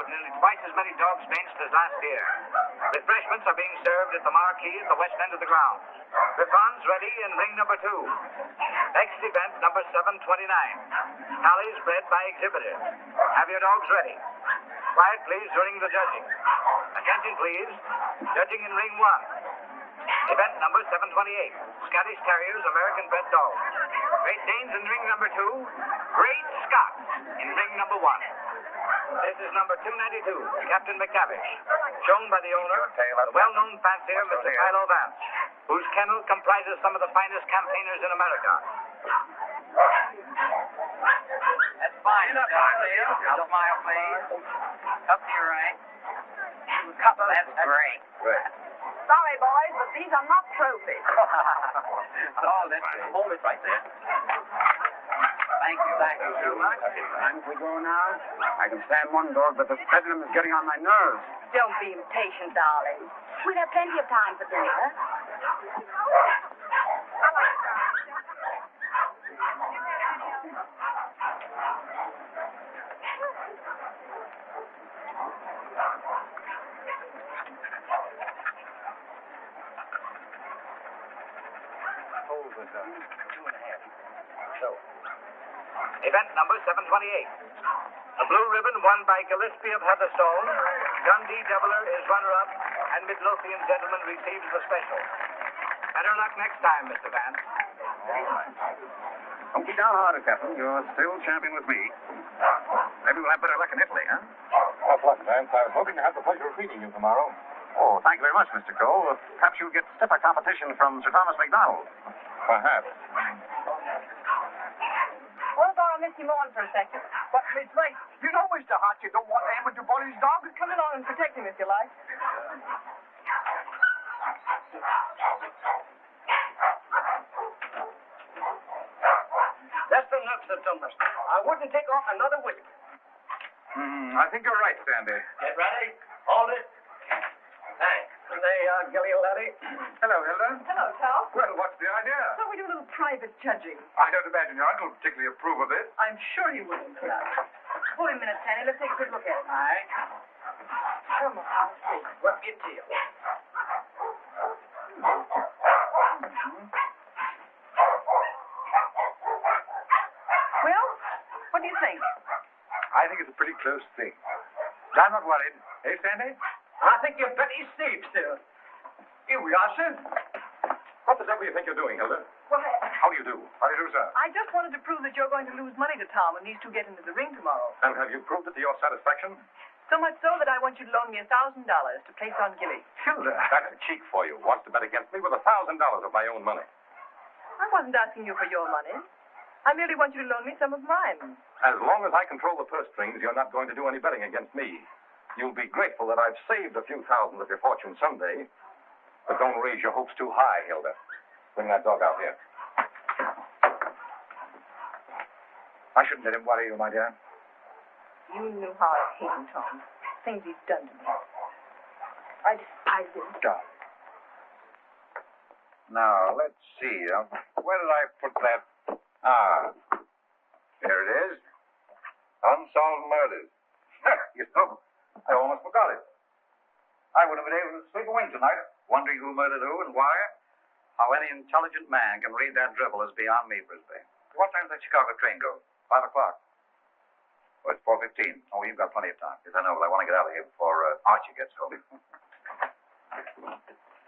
nearly twice as many dogs benched as last year. Refreshments are being served at the marquee at the west end of the grounds. Griffons ready in ring number 2. Next event, number 729. Tallies bred by exhibitors. Have your dogs ready. Quiet, please, during the judging. Attention, please. Judging in ring 1. Event number 728. Scottish Terriers, American bred dogs. Great Danes in ring number 2. Great Scots in ring number 1. This is number 292, Captain McTavish, shown by the owner, the well-known fancier, Mr. Philo Vance, whose kennel comprises some of the finest campaigners in America. That's fine, Dale. I'll smile, please. Up to your right. That's great. Sorry, boys, but these are not trophies. Oh, that's right. Hold it right there. Thank you so much. Time we go now. I can stand one dog, but the bedlam is getting on my nerves. Don't be impatient, darling. We'll have plenty of time for dinner. Event number 728. The blue ribbon won by Gillespie of Heatherstone. Dundee Deviler is runner-up, and Midlothian Gentleman receives the special. Better luck next time, Mr. Vance. Don't be downhearted, Captain. You're still champion with me. Maybe we'll have better luck in Italy, huh? Tough luck, Vance. I was hoping to have the pleasure of meeting you tomorrow. Oh, thank you very much, Mr. Cole. Perhaps you'll get stiffer competition from Sir Thomas MacDonald. Perhaps. We'll borrow Missy Morn for a second. But, Miss Lake, you know, Mr. Hart, you don't want to amateur bully's dog. Come along and protect him if you like. That's enough, Sir Thomas. I wouldn't take off another whip. I think you're right, Sandy. Get ready. Hold it. Thanks. There you are, Gilly, laddie. Hello, Hilda. Hello, Tom. Well, what's the idea? So we do a little private judging. I don't imagine your uncle particularly approve of this. I'm sure he wouldn't. Hold him a minute, Canil. Let's take a good look at it. All right. Come on, I'll see. Well, it's here. Well, what do you think? I think it's a pretty close thing. I'm not worried. Hey, Sandy? I think you're pretty safe, sir. Here we are, sir. What the devil do you think you're doing, Hilda? Well, How do you do? How do you do, sir? I just wanted to prove that you're going to lose money to Tom when these two get into the ring tomorrow. And have you proved it to your satisfaction? So much so that I want you to loan me $1,000 to place on Gilly. Hilda. That's a cheek for you. Wants to bet against me with $1,000 of my own money. I wasn't asking you for your money. I merely want you to loan me some of mine. As long as I control the purse strings, you're not going to do any betting against me. You'll be grateful that I've saved a few thousand of your fortune someday. But don't raise your hopes too high, Hilda. Bring that dog out here. I shouldn't let him worry you, my dear. You knew how I hate him, Tom. Things he's done to me. I despise him. Darling. Now, let's see. Where did I put that? Ah. There it is. Unsolved murders. You know, I almost forgot it. I would have been able to sleep a wink tonight, wondering who murdered who and why. How any intelligent man can read that dribble is beyond me, Brisbane. What time does that Chicago train go? 5 o'clock. Oh, it's 4:15. Oh, you've got plenty of time. Yes, I know, but I want to get out of here before Archie gets home.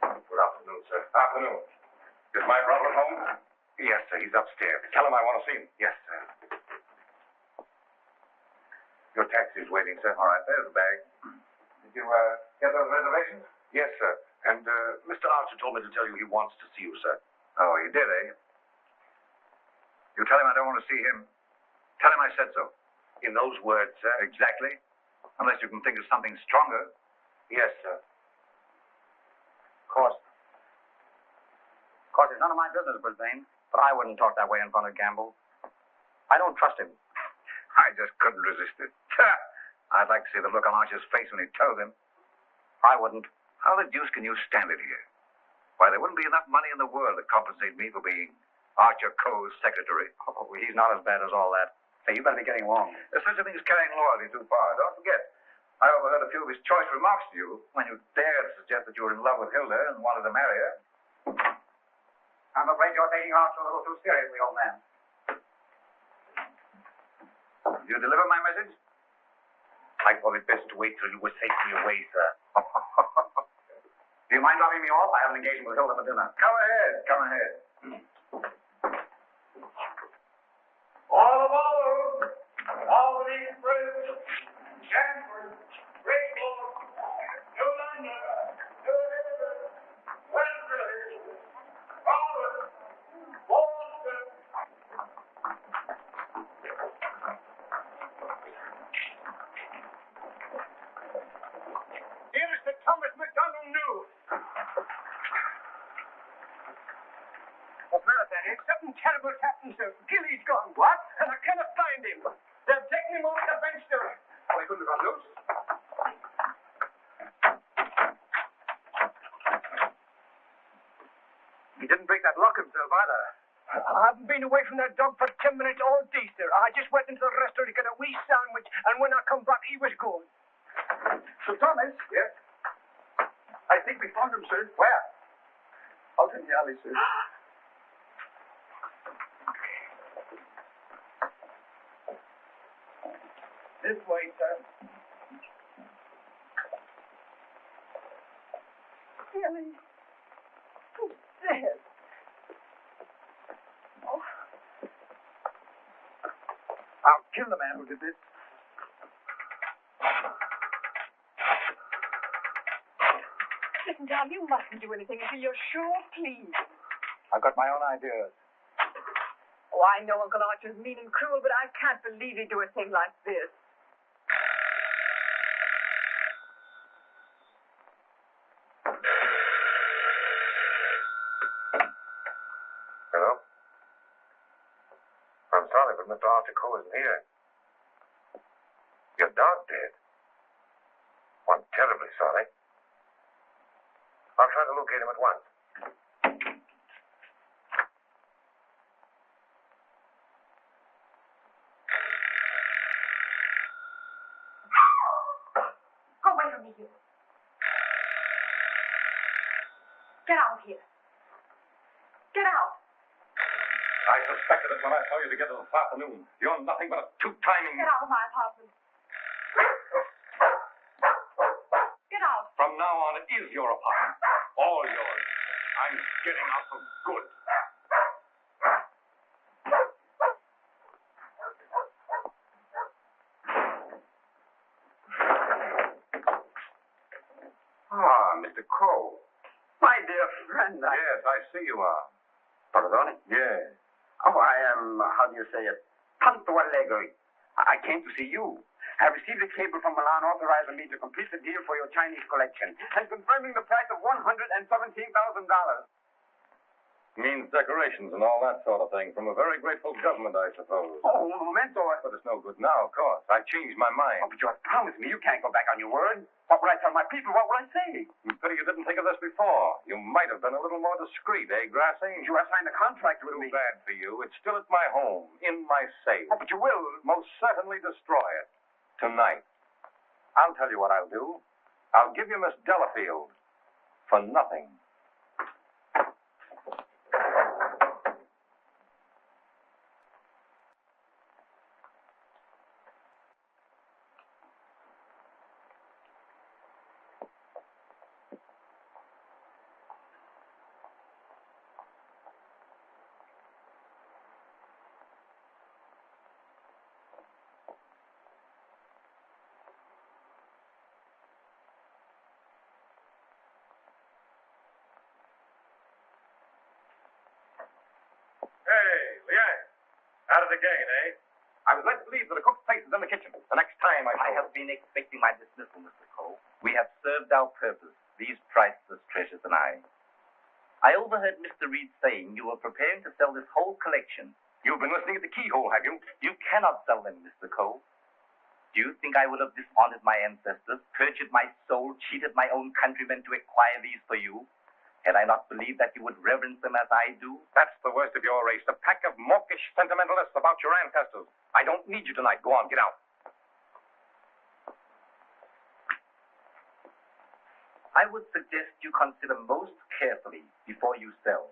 Good afternoon, sir. Afternoon. Is my brother at home? Yes, sir. He's upstairs. Tell him I want to see him. Yes, sir. Your taxi's waiting, sir. All right, there's the bag. Did you get those reservations? Yes, sir. And Mr. Archer told me to tell you he wants to see you, sir. Oh, you did, eh? You tell him I don't want to see him. Tell him I said so. In those words, sir. Exactly. Unless you can think of something stronger. Yes, sir. Of course, it's none of my business, Brisbane. But I wouldn't talk that way in front of Gamble. I don't trust him. I just couldn't resist it. I'd like to see the look on Archer's face when he told him. I wouldn't. How the deuce can you stand it here? Why, there wouldn't be enough money in the world to compensate me for being Archer Coe's secretary. Oh, he's not as bad as all that. Hey, you better be getting along. There's such a thing as carrying loyalty too far. Don't forget, I overheard a few of his choice remarks to you when you dared to suggest that you were in love with Hilda and wanted to marry her. I'm afraid you're taking Arthur a little too seriously, old man. Did you deliver my message? I thought it best to wait till you were safely away, sir. Do you mind dropping me off? I have an engagement with Hilda for dinner. Come ahead. Come ahead. All aboard! All the friends, Chamber, Great Lord, New London, New River, Westbury, Harvard, Boston. Here is the Thomas McDonald news. What's the matter, Sandy? Something terrible's happened, sir. Gilly's gone. What? And I cannot find him. They've taken him off the bench, sir. Oh, he couldn't have got loose. He didn't break that lock himself either. I haven't been away from that dog for 10 minutes all day, sir. I just went into the restaurant to get a wee sandwich, and when I come back, he was gone. Sir Thomas? Yes? I think we found him, sir. Where? Out in the alley, sir. This way, sir. Billy. Who's dead? Oh. I'll kill the man who did this. Listen, Tom, you mustn't do anything until you're sure, please. I've got my own ideas. Oh, I know Uncle Archer's mean and cruel, but I can't believe he'd do a thing like this. Hello? I'm sorry, but Mr. Archer Cole isn't here. Your dog dead? Well, I'm terribly sorry. I'll try to locate him at once. Go away from me, you. Get out of here. Get out. I suspected it when I saw you together this afternoon. You're nothing but a two-timing... Get out of my apartment. Get out. From now on, it is your apartment. All yours. I'm getting out for good. Ah, Mr. Cole. My dear friend, Yes, I see you are. Pardon? Yes. Oh, I am, how do you say it, tanto allegri. I came to see you. I received a cable from Milan authorizing me to complete the deal for your Chinese collection and confirming the price of $117,000. Means decorations and all that sort of thing from a very grateful government, I suppose. Oh, un momento. But it's no good now, of course. I changed my mind. Oh, but you have promised me. You can't go back on your word. What would I tell my people? What would I say? Pity you didn't think of this before. You might have been a little more discreet, eh, Grassy? You have signed a contract with Too me. bad for you. It's still at my home, in my safe. Oh, but you will. Most certainly destroy it. Tonight. I'll tell you what I'll do. I'll give you Miss Delafield for nothing. Out of the gate, eh? I was led to believe that a cook's place is in the kitchen. The next time I have been expecting my dismissal, Mr. Cole. We have served our purpose, these priceless treasures and I overheard Mr. Reed saying you were preparing to sell this whole collection. You've been listening at the keyhole, have you? You cannot sell them, Mr. Cole. Do you think I would have dishonored my ancestors, perjured my soul, cheated my own countrymen to acquire these for you? Had I not believed that you would reverence them as I do? That's the worst of your race, a pack of mawkish sentimentalists about your ancestors. I don't need you tonight. Go on, get out. I would suggest you consider most carefully before you sell.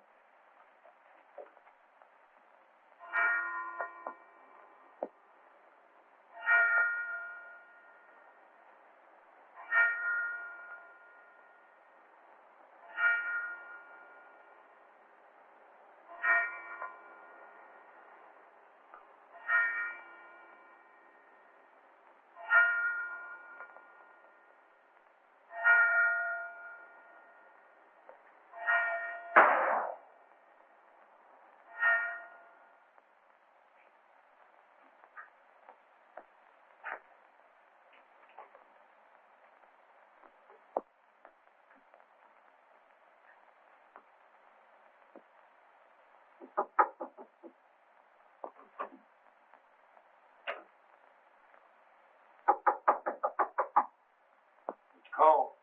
Cole.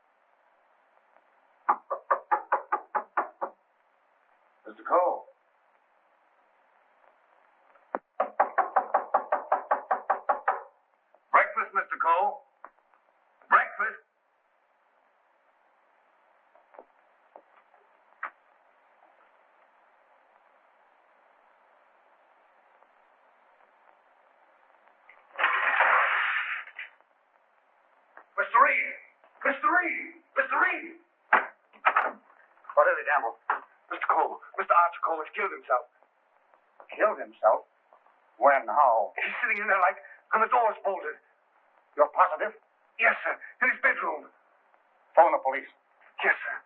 Mr. Cole. Breakfast, Mr. Cole. Breakfast. Mr. Reed! Mr. Reed! Mr. Reed! What is it, Gamble? Mr. Cole, Mr. Archer Cole has killed himself. Killed himself? When? How? He's sitting in there like, and the door's bolted. You're positive? Yes, sir, in his bedroom. Phone the police. Yes, sir.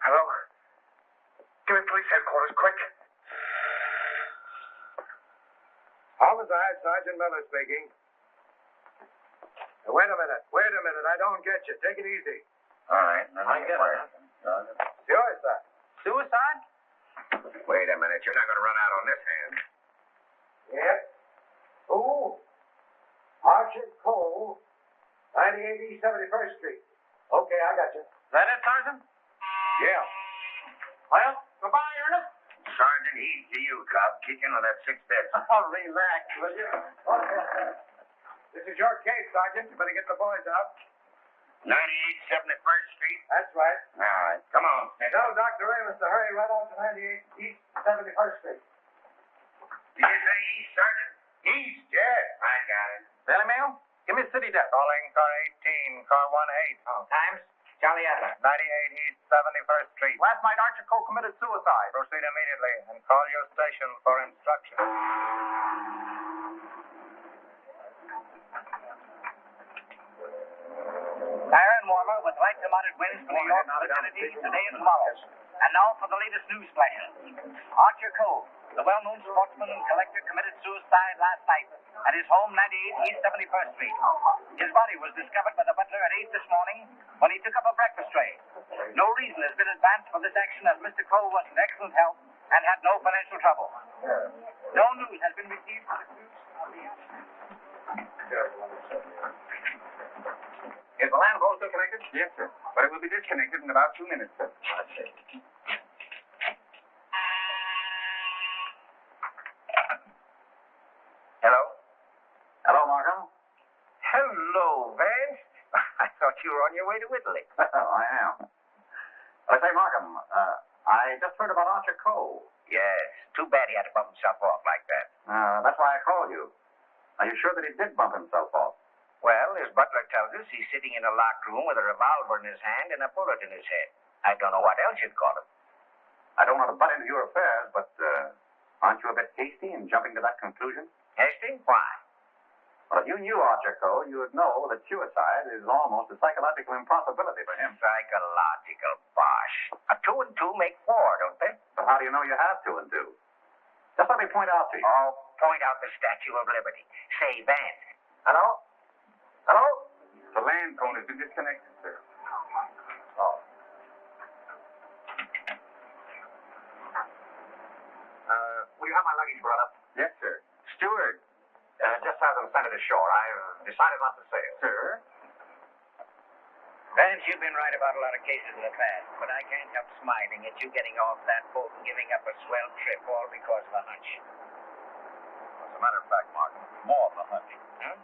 Hello? Give me police headquarters, quick. Homicide, Sergeant Miller speaking. Wait a minute. I don't get you. Take it easy. All right. I get it. Suicide. Suicide? Wait a minute. You're not going to run out on this hand. Yep. Who? Archer Cole, 98 East 71st Street. Okay, I got you. That it, Sergeant? Yeah. Well, goodbye, Ernest. Sergeant, he's to you, cop. Kick in with that 6 bits. Oh, relax, will you? This is your case, Sergeant. You better get the boys out. 98 71st Street. That's right. All right. Come on, Smith. Tell Dr. Amos to hurry right out to 98 East 71st Street. Did you say east, Sergeant? East, yes. I got it. Daily Mail? Give me city desk. Calling car 18, car 18. Oh, times? Charlie Adler. 98 East 71st Street. Last night, Archer Cole committed suicide. Proceed immediately and call your station for instructions. Fire and warmer with light to moderate winds for New York vicinities today and tomorrow. And now for the latest news flashes. Archer Cole, the well-known sportsman and collector, committed suicide last night at his home, 98 East 71st Street. His body was discovered by the butler at 8 this morning when he took up a breakfast tray. No reason has been advanced for this action as Mr. Cole was in excellent health and had no financial trouble. No news has been received from the crew of the Is the land phone still connected? Yes, sir. But it will be disconnected in about 2 minutes, sir. Hello? Hello, Markham. Hello, Vance. I thought you were on your way to Italy. I am. I say, Markham, I just heard about Archer Cole. Yes. Too bad he had to bump himself off like that. That's why I called you. Are you sure that he did bump himself off? Well, his butler tells us he's sitting in a locked room with a revolver in his hand and a bullet in his head. I don't know what else you'd call him. I don't want to butt into your affairs, but aren't you a bit hasty in jumping to that conclusion? Hasty? Why? Well, if you knew Archer Cole, you would know that suicide is almost a psychological impossibility for him. Psychological bosh. A 2 and 2 make 4, don't they? But how do you know you have 2 and 2? Just let me point out to you. Oh, point out the Statue of Liberty. Say, Vance. Hello? Hello? The land phone has been disconnected, sir. Oh. Will you have my luggage brought up? Yes, sir. Steward. Just have them sent it ashore. I've decided not to sail. Sir? Vance, you've been right about a lot of cases in the past, but I can't help smiling at you getting off that boat and giving up a swell trip all because of a hunch. a matter of fact, Mark, more than a hunch. Hmm?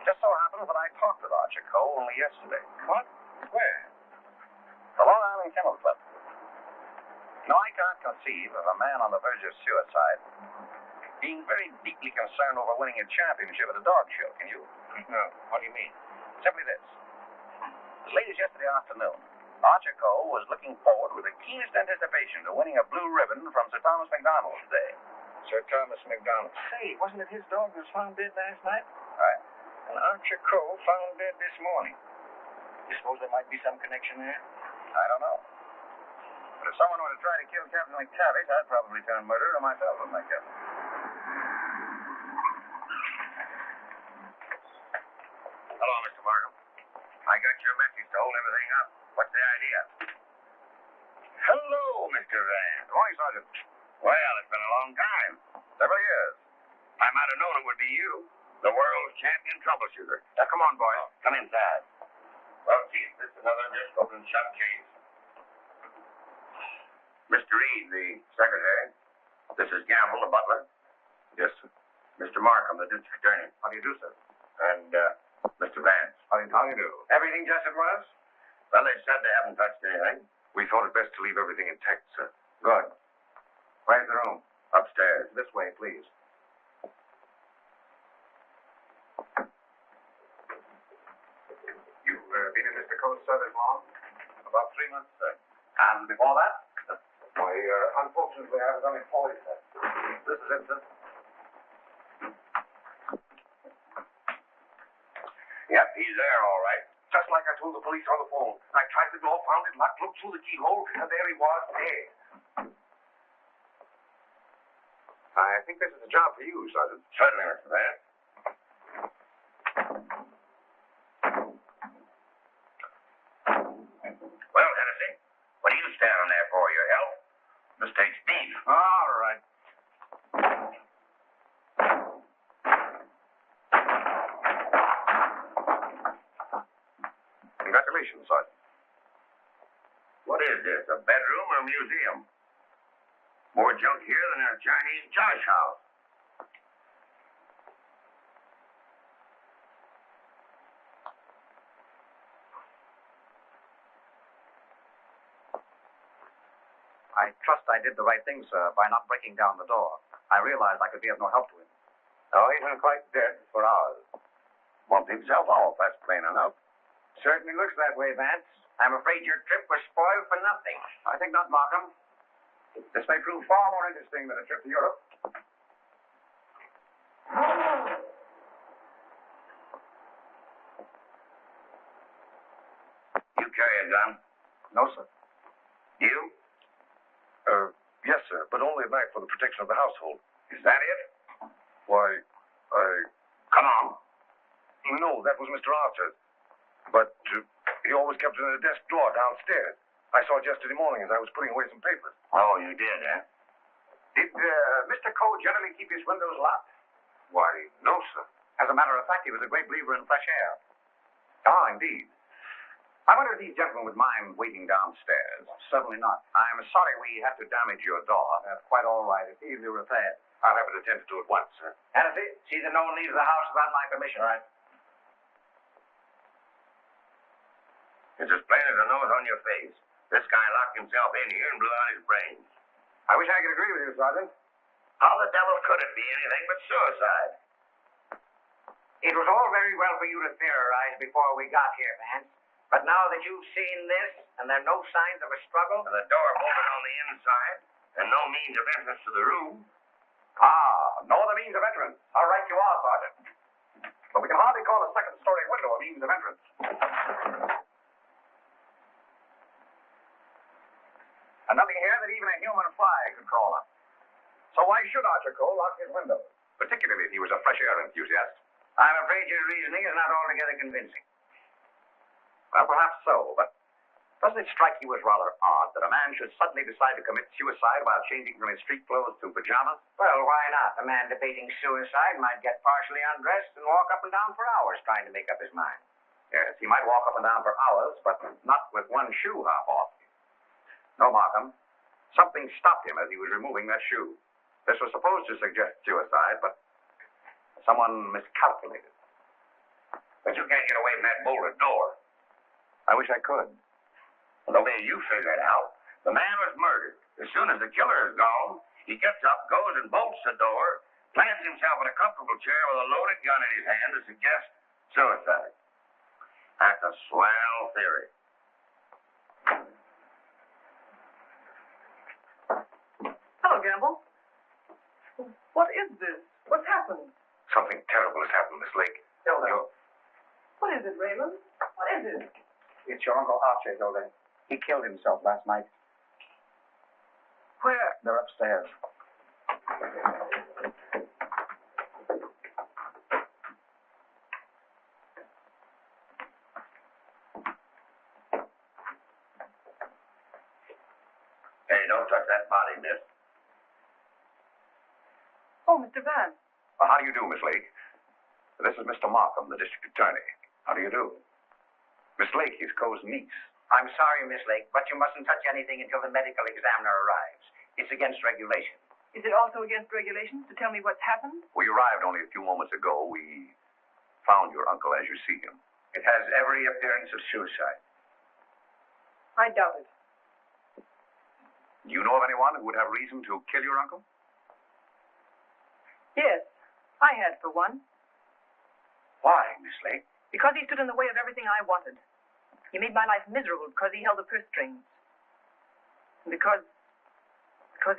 It just so happens that I talked with Archer Cole only yesterday. What? Where? The Long Island Kennel Club. Now, I can't conceive of a man on the verge of suicide being very deeply concerned over winning a championship at a dog show, can you? No. What do you mean? Simply this. As late as yesterday afternoon, Archer Cole was looking forward with the keenest anticipation to winning a blue ribbon from Sir Thomas McDonald today. Sir Thomas McDonald. Say, wasn't it his dog that was found dead last night? Right. And Archer Cole found dead this morning. You suppose there might be some connection there? I don't know. But if someone were to try to kill Captain McTavish, I'd probably turn murderer myself with my captain. Hello, Mr. Markham. I got your message to hold everything up. What's the idea? Hello, Mr. Vance. Good morning, Sergeant. Well, it's been a long time. Several years. I might have known it would be you, the world's champion troubleshooter. Now, come on, boys. Come inside. Well, Chief, this is another just open shop case. Mr. Reed, the secretary. This is Gamble, the butler. Yes, sir. Mr. Markham, the district attorney. How do you do, sir? And, Mr. Vance. How do you do? Everything just as it was? Well, they said they haven't touched anything. We thought it best to leave everything intact, sir. Good. Where's the room? Upstairs. This way, please. You've been in Mr. Cole's service long? About 3 months, sir. And before that? Why, unfortunately, I was unemployed, sir. This is it, sir. Yep, he's there, all right. Just like I told the police on the phone. I tried the door, found it locked, looked through the keyhole, and there he was, dead. I think this is a job for you, Sergeant. Certainly, Mr. Vance. Well, Hennessy, what are you standing there for? Your help? Mistake's beef. All right. Congratulations, Sergeant. What is this, a bedroom or a museum? More junk here than in a Chinese josh house. I trust I did the right thing, sir, by not breaking down the door. I realized I could be of no help to him. Oh, he's been quite dead for hours. Bumped himself off, that's plain enough. Certainly looks that way, Vance. I'm afraid your trip was spoiled for nothing. I think not, Markham. This may prove far more interesting than a trip to Europe. You carry a gun? No, sir. You? Yes, sir, but only at night for the protection of the household. Is that it? Why, Come on. No, that was Mr. Archer. But he always kept it in a desk drawer downstairs. I saw it yesterday morning as I was putting away some papers. Oh, you did, eh? Did Mr. Cole generally keep his windows locked? Why, no, sir. As a matter of fact, he was a great believer in fresh air. Ah, indeed. I wonder if these gentlemen would mind waiting downstairs. Certainly not. I'm sorry we had to damage your door. That's quite all right. It's easily repaired. I'll have it attended to at once, sir. Hennessy, see that no one leaves the house without my permission. All right. It's as plain as a nose on your face. This guy locked himself in here and blew out his brains. I wish I could agree with you, Sergeant. How the devil could it be anything but suicide? It was all very well for you to theorize before we got here, Vance. But now that you've seen this, and there are no signs of a struggle... And the door bolted on the inside, and no means of entrance to the room. Ah, no other means of entrance. All right, you are, Sergeant. But we can hardly call a second-story window a means of entrance. And nothing here that even a human fly could crawl up. So why should Archer Cole lock his windows? Particularly if he was a fresh air enthusiast. I'm afraid your reasoning is not altogether convincing. Well, perhaps so, but doesn't it strike you as rather odd that a man should suddenly decide to commit suicide while changing from his street clothes to pajamas? Well, why not? A man debating suicide might get partially undressed and walk up and down for hours trying to make up his mind. Yes, he might walk up and down for hours, but not with one shoe half off. No, Markham. Something stopped him as he was removing that shoe. This was supposed to suggest suicide, but someone miscalculated. But you can't get away from that bolted door. I wish I could. Well, the way you figure it out, the man was murdered. As soon as the killer is gone, he gets up, goes and bolts the door, plants himself in a comfortable chair with a loaded gun in his hand to suggest suicide. That's a swell theory. Hello, Gamble. What is this? What's happened? Something terrible has happened, Miss Lake. Hilda. What is it, Raymond? What is it? It's your Uncle Archie, Hilda. He killed himself last night. Where? They're upstairs. Hey, don't touch that body, miss. Oh, Mr. Vance. Well, how do you do, Miss Lake? This is Mr. Markham, the district attorney. How do you do? Miss Lake, his Coe's niece. I'm sorry, Miss Lake, but you mustn't touch anything until the medical examiner arrives. It's against regulation. Is it also against regulations to tell me what's happened? We arrived only a few moments ago. We found your uncle as you see him. It has every appearance of suicide. I doubt it. Do you know of anyone who would have reason to kill your uncle? Yes, I had for one. Why, Miss Lake? Because he stood in the way of everything I wanted. He made my life miserable because he held the purse strings. And because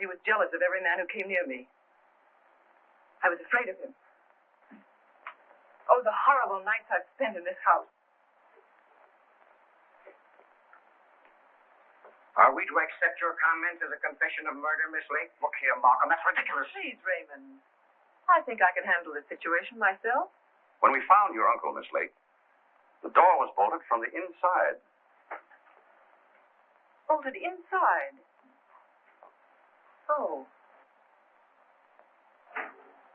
he was jealous of every man who came near me. I was afraid of him. Oh, the horrible nights I've spent in this house. Are we to accept your comment as a confession of murder, Miss Lake? Look here, Markham, that's ridiculous. Please, Raymond. I think I can handle this situation myself. When we found your uncle, Miss Lake, the door was bolted from the inside. Bolted inside? Oh.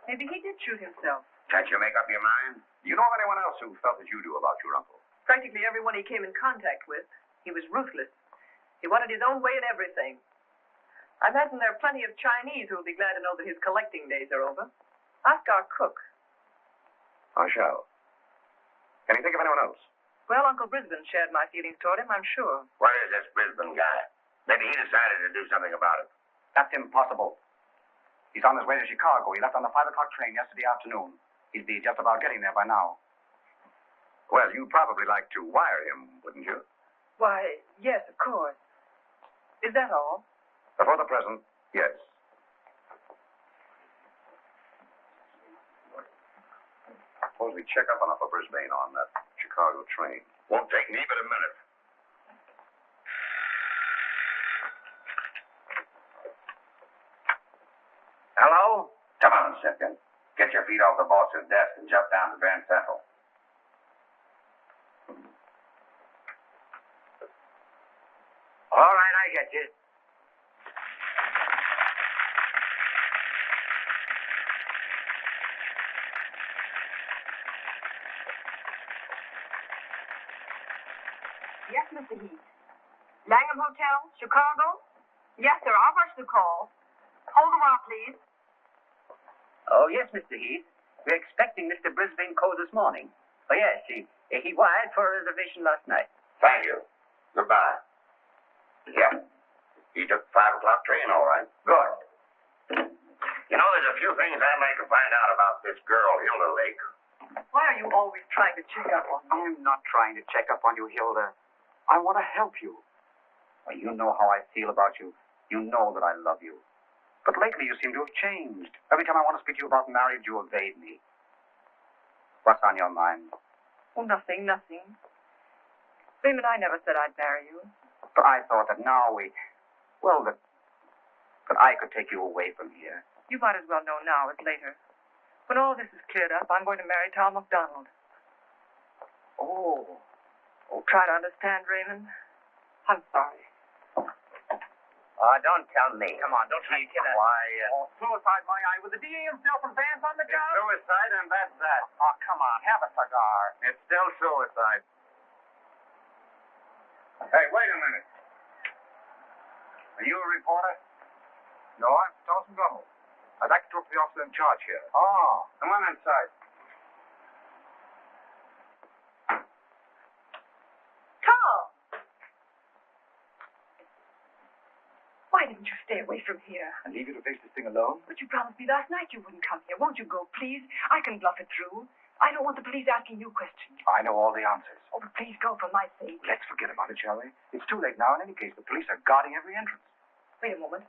Maybe he did shoot himself. Can't you make up your mind? Do you know of anyone else who felt as you do about your uncle? Practically everyone he came in contact with. He was ruthless. He wanted his own way in everything. I imagine there are plenty of Chinese who will be glad to know that his collecting days are over. Ask our cook. I shall. Can you think of anyone else? Well, Uncle Brisbane shared my feelings toward him, I'm sure. Where is this Brisbane guy? Maybe he decided to do something about it. That's impossible. He's on his way to Chicago. He left on the 5 o'clock train yesterday afternoon. He'd be just about getting there by now. Well, you'd probably like to wire him, wouldn't you? Why, yes, of course. Is that all? For the present, yes. Suppose we check up on Upper Brisbane on that Chicago train. Won't take me but a minute. Hello? Come on, Simpkin. Get your feet off the boss's desk and jump down to Grand Central. All right, I get you. Yes, Mr. Heath. Langham Hotel, Chicago? Yes, sir. I'll rush the call. Hold the while, please. Oh, yes, Mr. Heath. We're expecting Mr. Brisbane Coe this morning. Oh, yes, he wired for a reservation last night. Thank you. Goodbye. Yeah. He took 5 o'clock train, all right. Good. You know, there's a few things I'd like to find out about this girl, Hilda Lake. Why are you always trying to check up on me? I'm not trying to check up on you, Hilda. I want to help you. Well, you know how I feel about you. You know that I love you. But lately you seem to have changed. Every time I want to speak to you about marriage, you evade me. What's on your mind? Oh, nothing. Raymond, I never said I'd marry you. But I thought that now that I could take you away from here. You might as well know now as later. When all this is cleared up, I'm going to marry Tom McDonald. Oh, Try to understand, Raymond. I'm sorry. Don't tell me. Come on, don't try to kid us. quiet. Oh, suicide, my eye. With the DA himself and Vance on the It's job? suicide, and that's that. Oh, come on. Have a cigar. It's still suicide. Hey, wait a minute. Are you a reporter? No, I'm Tom McDonald. I to the officer in charge here. Oh, come on inside. Tom! Why didn't you stay away from here? And leave you to face this thing alone? But you promised me last night you wouldn't come here. Won't you go, please? I can bluff it through. I don't want the police asking you questions. I know all the answers. Oh, but please go for my sake. Let's forget about it, shall we? It's too late now in any case. The police are guarding every entrance. Wait a moment.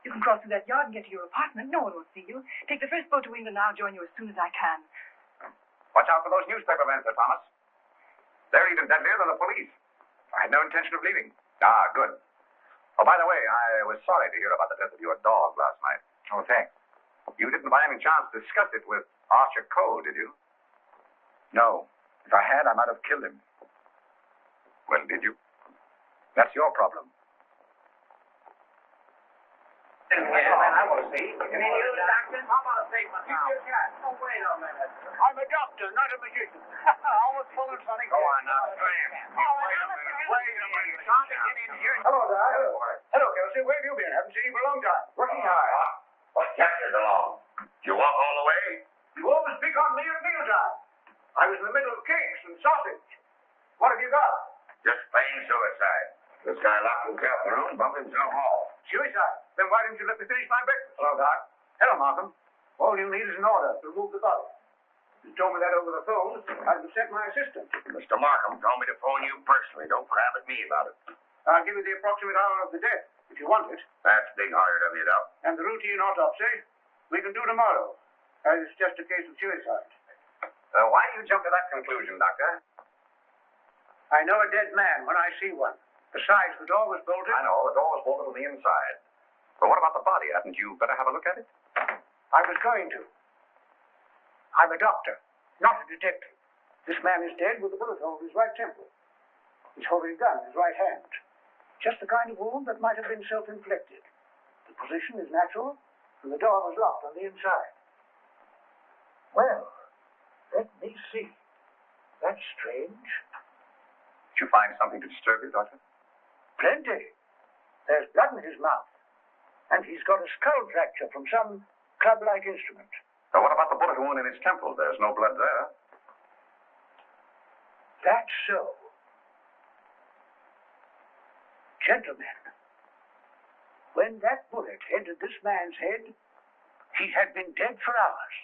You can cross through that yard and get to your apartment. No one will see you. Take the first boat to England. I'll join you as soon as I can. Watch out for those newspaper men, Sir Thomas. They're even deadlier than the police. I had no intention of leaving. Ah, good. Oh, by the way, I was sorry to hear about the death of your dog last night. Oh, thanks. You didn't by any chance discuss it with Archer Cole, did you? No. If I had, I might have killed him. Well, did you? That's your problem. I want to see. Any news, Doctor? How about a statement now? Oh, wait a minute. I'm a doctor, not a magician. Always full and funny. Go on now, Graham. Wait a minute. Time to get in here. Hello, Doc. Hello, Kelsey. Where have you been? Haven't seen you for a long time. Working hard. What kept you so long? Did you walk all the way? You always pick on me at mealtime. I was in the middle of cakes and sausage. What have you got? Just plain suicide. This guy locked himself in the room, bumped himself off. Suicide. Then why didn't you let me finish my breakfast? Hello, Doc. Hello, Markham. All you need is an order to remove the body. If you told me that over the phone, I'd have sent my assistant. Mr. Markham told me to phone you personally. Don't crab at me about it. I'll give you the approximate hour of the death, if you want it. That's big-hearted of you, Doc. And the routine autopsy, we can do tomorrow, as it's just a case of suicide. Why do you jump to that conclusion, Doctor? I know a dead man when I see one. Besides, the door was bolted. I know, the door was bolted from the inside. But what about the body? Hadn't you better have a look at it? I was going to. I'm a doctor, not a detective. This man is dead with a bullet hole in his right temple. He's holding a gun in his right hand. Just the kind of wound that might have been self-inflicted. The position is natural, and the door was locked on the inside. Well, let me see. That's strange. Did you find something to disturb you, Doctor? Plenty. There's blood in his mouth. And he's got a skull fracture from some club-like instrument. Now, what about the bullet wound in his temple? There's no blood there. That's so. Gentlemen, when that bullet entered this man's head, he had been dead for hours.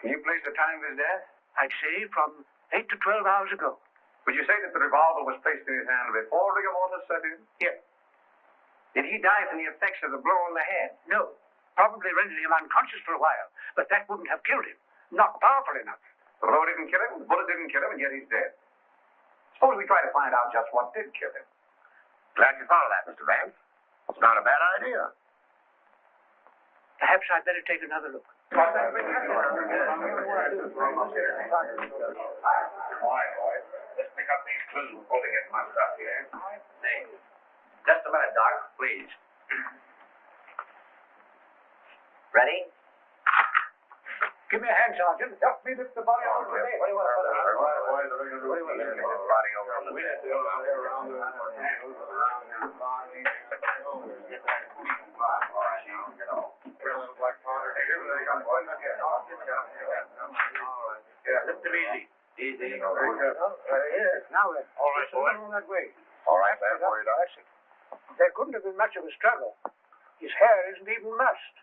Can you place the time of his death? I'd say from 8 to 12 hours ago. Would you say that the revolver was placed in his hand before rigor mortis set in? Yes. Did he die from the effects of the blow on the head? No. Probably rendered him unconscious for a while, but that wouldn't have killed him. Not powerful enough. The blow didn't kill him, the bullet didn't kill him, and yet he's dead. Suppose we try to find out just what did kill him. Glad you thought of that, Mr. Vance. It's not a bad idea. Perhaps I'd better take another look. Quiet, boys. Let's pick up these clues before they get my stuff here. Just a minute, Doc, please. Ready? Give me a hand, Sergeant. Help me lift the body out of the bed. Lift him easy. Easy. Now then. All right, boy. That way. All right, man. Worried out. There couldn't have been much of a struggle. His hair isn't even mussed.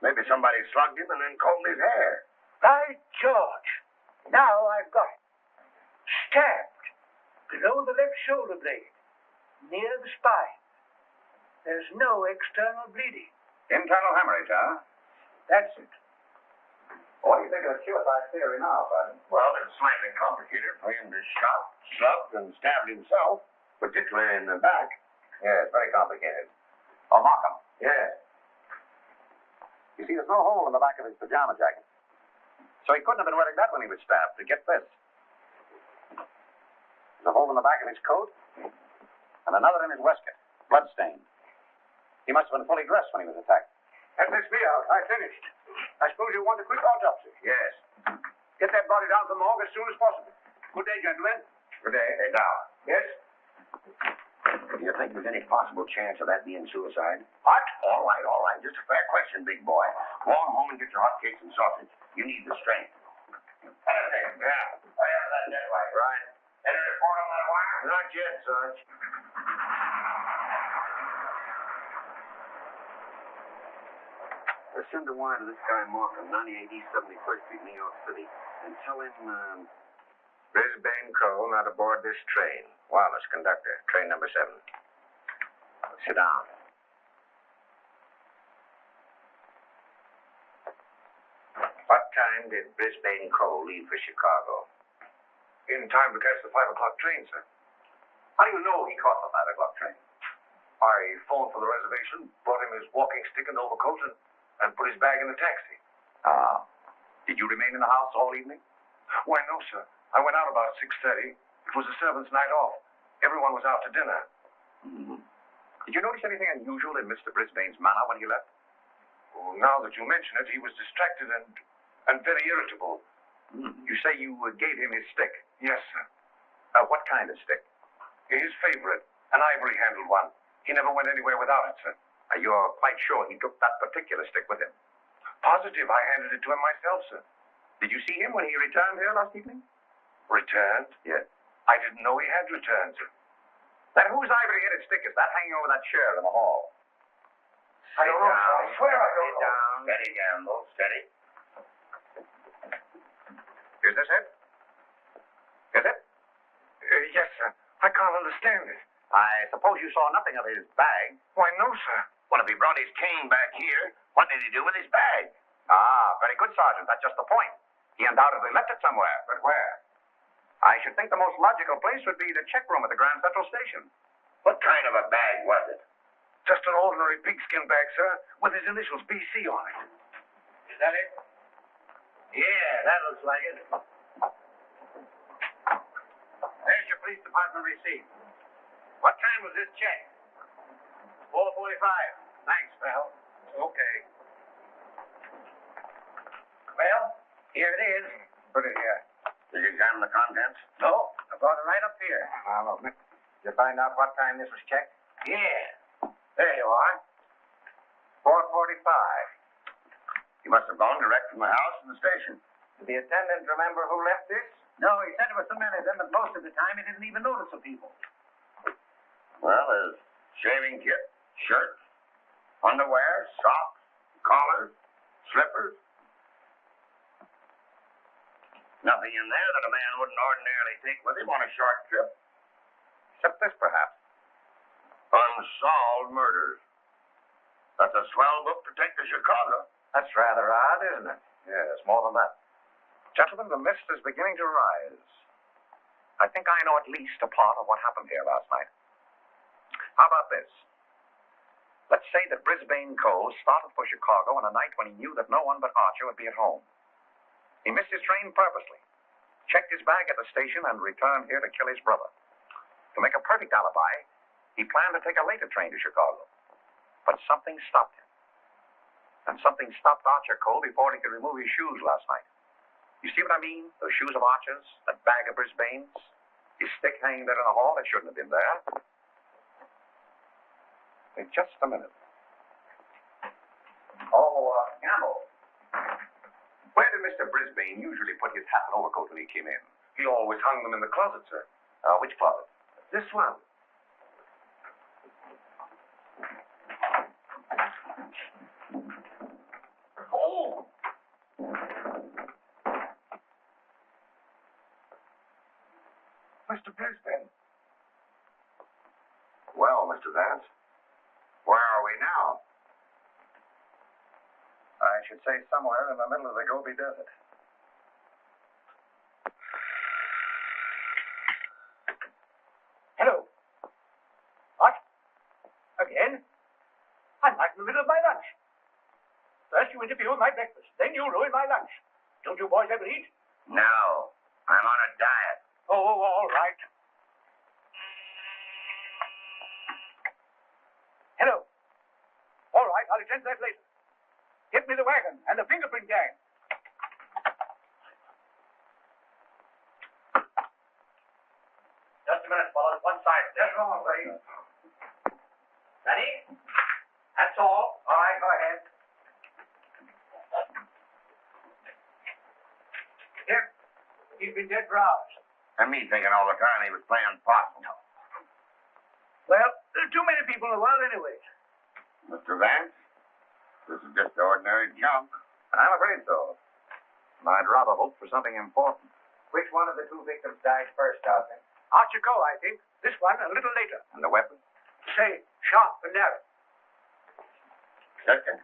Maybe somebody slugged him and then combed his hair. By George! Now I've got it. Stabbed below the left shoulder blade, near the spine. There's no external bleeding. Internal hemorrhage, huh? That's it. What do you think of the suicide theory now, Sergeant? Well, it's slightly complicated for him to shot, slugged, and stabbed himself, particularly in the back. Yes, very complicated. Oh, Markham. Yes. You see, there's no hole in the back of his pajama jacket. So he couldn't have been wearing that when he was stabbed. But get this. There's a hole in the back of his coat, and another in his waistcoat. Bloodstained. He must have been fully dressed when he was attacked. That lets me out. I finished. I suppose you want a quick autopsy? Yes. Get that body down to the morgue as soon as possible. Good day, gentlemen. Good day. Hey, now. Yes? Do you think there's any possible chance of that being suicide? What? All All right. Just a fair question, big boy. Go on home and get your hot cakes and sausage. You need the strength. Yeah. That dead wire. Right. Any report on that wire? Not yet, Sarge. Send a wire to this guy Morte, 98 East 71st Street, New York City, and tell him, Brisbane Co. not aboard this train. Wallace, conductor, train number 7. Sit down. What time did Brisbane Co. leave for Chicago? In time to catch the 5 o'clock train, sir. how do you know he caught the 5 o'clock train? I phoned for the reservation, brought him his walking stick and overcoat, and put his bag in the taxi. Ah. Did you remain in the house all evening? Why, no, sir. I went out about 6:30. It was the servants' night off. Everyone was out to dinner. Mm-hmm. Did you notice anything unusual in Mr. Brisbane's manner when he left? Well, now that you mention it, he was distracted and very irritable. You say you gave him his stick? Yes, sir. What kind of stick? His favorite, an ivory-handled one. He never went anywhere without it, sir. You're quite sure he took that particular stick with him? Positive. I handed it to him myself, sir. Did you see him when he returned here last evening? Returned? Yes. I didn't know he had returned, sir. Then whose ivory-headed stick is that hanging over that chair in the hall? I don't know, sir. I swear I don't know. Down. Steady, Gamble. Steady. Is this it? Is it? Yes, sir. I can't understand it. I suppose you saw nothing of his bag. Why, no, sir. Well, if he brought his cane back here, what did he do with his bag? Ah, very good, Sergeant. That's just the point. He undoubtedly left it somewhere. But where? I should think the most logical place would be the check room at the Grand Central Station. What kind of a bag was it? Just an ordinary pigskin bag, sir, with his initials BC on it. Is that it? Yeah, that looks like it. There's your police department receipt. What time was this check? 4:45. Thanks, pal. Okay. Well, here it is. Put it here. Did you examine the contents? No, I brought it right up here. Now, look. Did you find out what time this was checked? Yeah. There you are. 4:45. You must have gone direct from the house to the station. Did the attendant remember who left this? No, he said there were so many of them, but most of the time he didn't even notice the people. Well, there's shaving kit, shirts, underwear, socks, collars, slippers. Nothing in there that a man wouldn't ordinarily take with him on a short trip. Except this, perhaps. Unsolved murders. That's a swell book to take to Chicago. That's rather odd, isn't it? Yes, more than that. Gentlemen, the mist is beginning to rise. I think I know at least a part of what happened here last night. How about this? Let's say that Brisbane Co. started for Chicago on a night when he knew that no one but Archer would be at home. He missed his train purposely, checked his bag at the station, and returned here to kill his brother. To make a perfect alibi, he planned to take a later train to Chicago. But something stopped him. And something stopped Archer Co. before he could remove his shoes last night. You see what I mean? Those shoes of Archer's, that bag of Brisbane's, his stick hanging there in the hall, it shouldn't have been there. Wait just a minute. Gamble. Where did Mr. Brisbane usually put his hat and overcoat when he came in? He always hung them in the closet, sir. Which closet? This one. Oh! Mr. Brisbane. Well, Mr. Vance, where are we now? I should say somewhere in the middle of the Gobi Desert. Hello. What? Again? I'm right in the middle of my lunch. First you interfere with my breakfast, then you ruin my lunch. Don't you boys ever eat? No, I'm on a diet. Oh, all right. Hello. All right, I'll attend to that later. Get me the wagon and the fingerprint gang. Just a minute, fellas. One side. Yes, wrong, please. Ready? That's all. All right, go ahead. Here, he's been dead for hours. And me thinking all the time he was playing possum. Well, there are too many people in the world anyway. Mr. Vance, this is just ordinary junk. I'm afraid so. I'd rather hope for something important. Which one of the two victims died first, Doctor? Archer Coe, I think. This one a little later. And the weapon? Say, sharp and narrow. Second.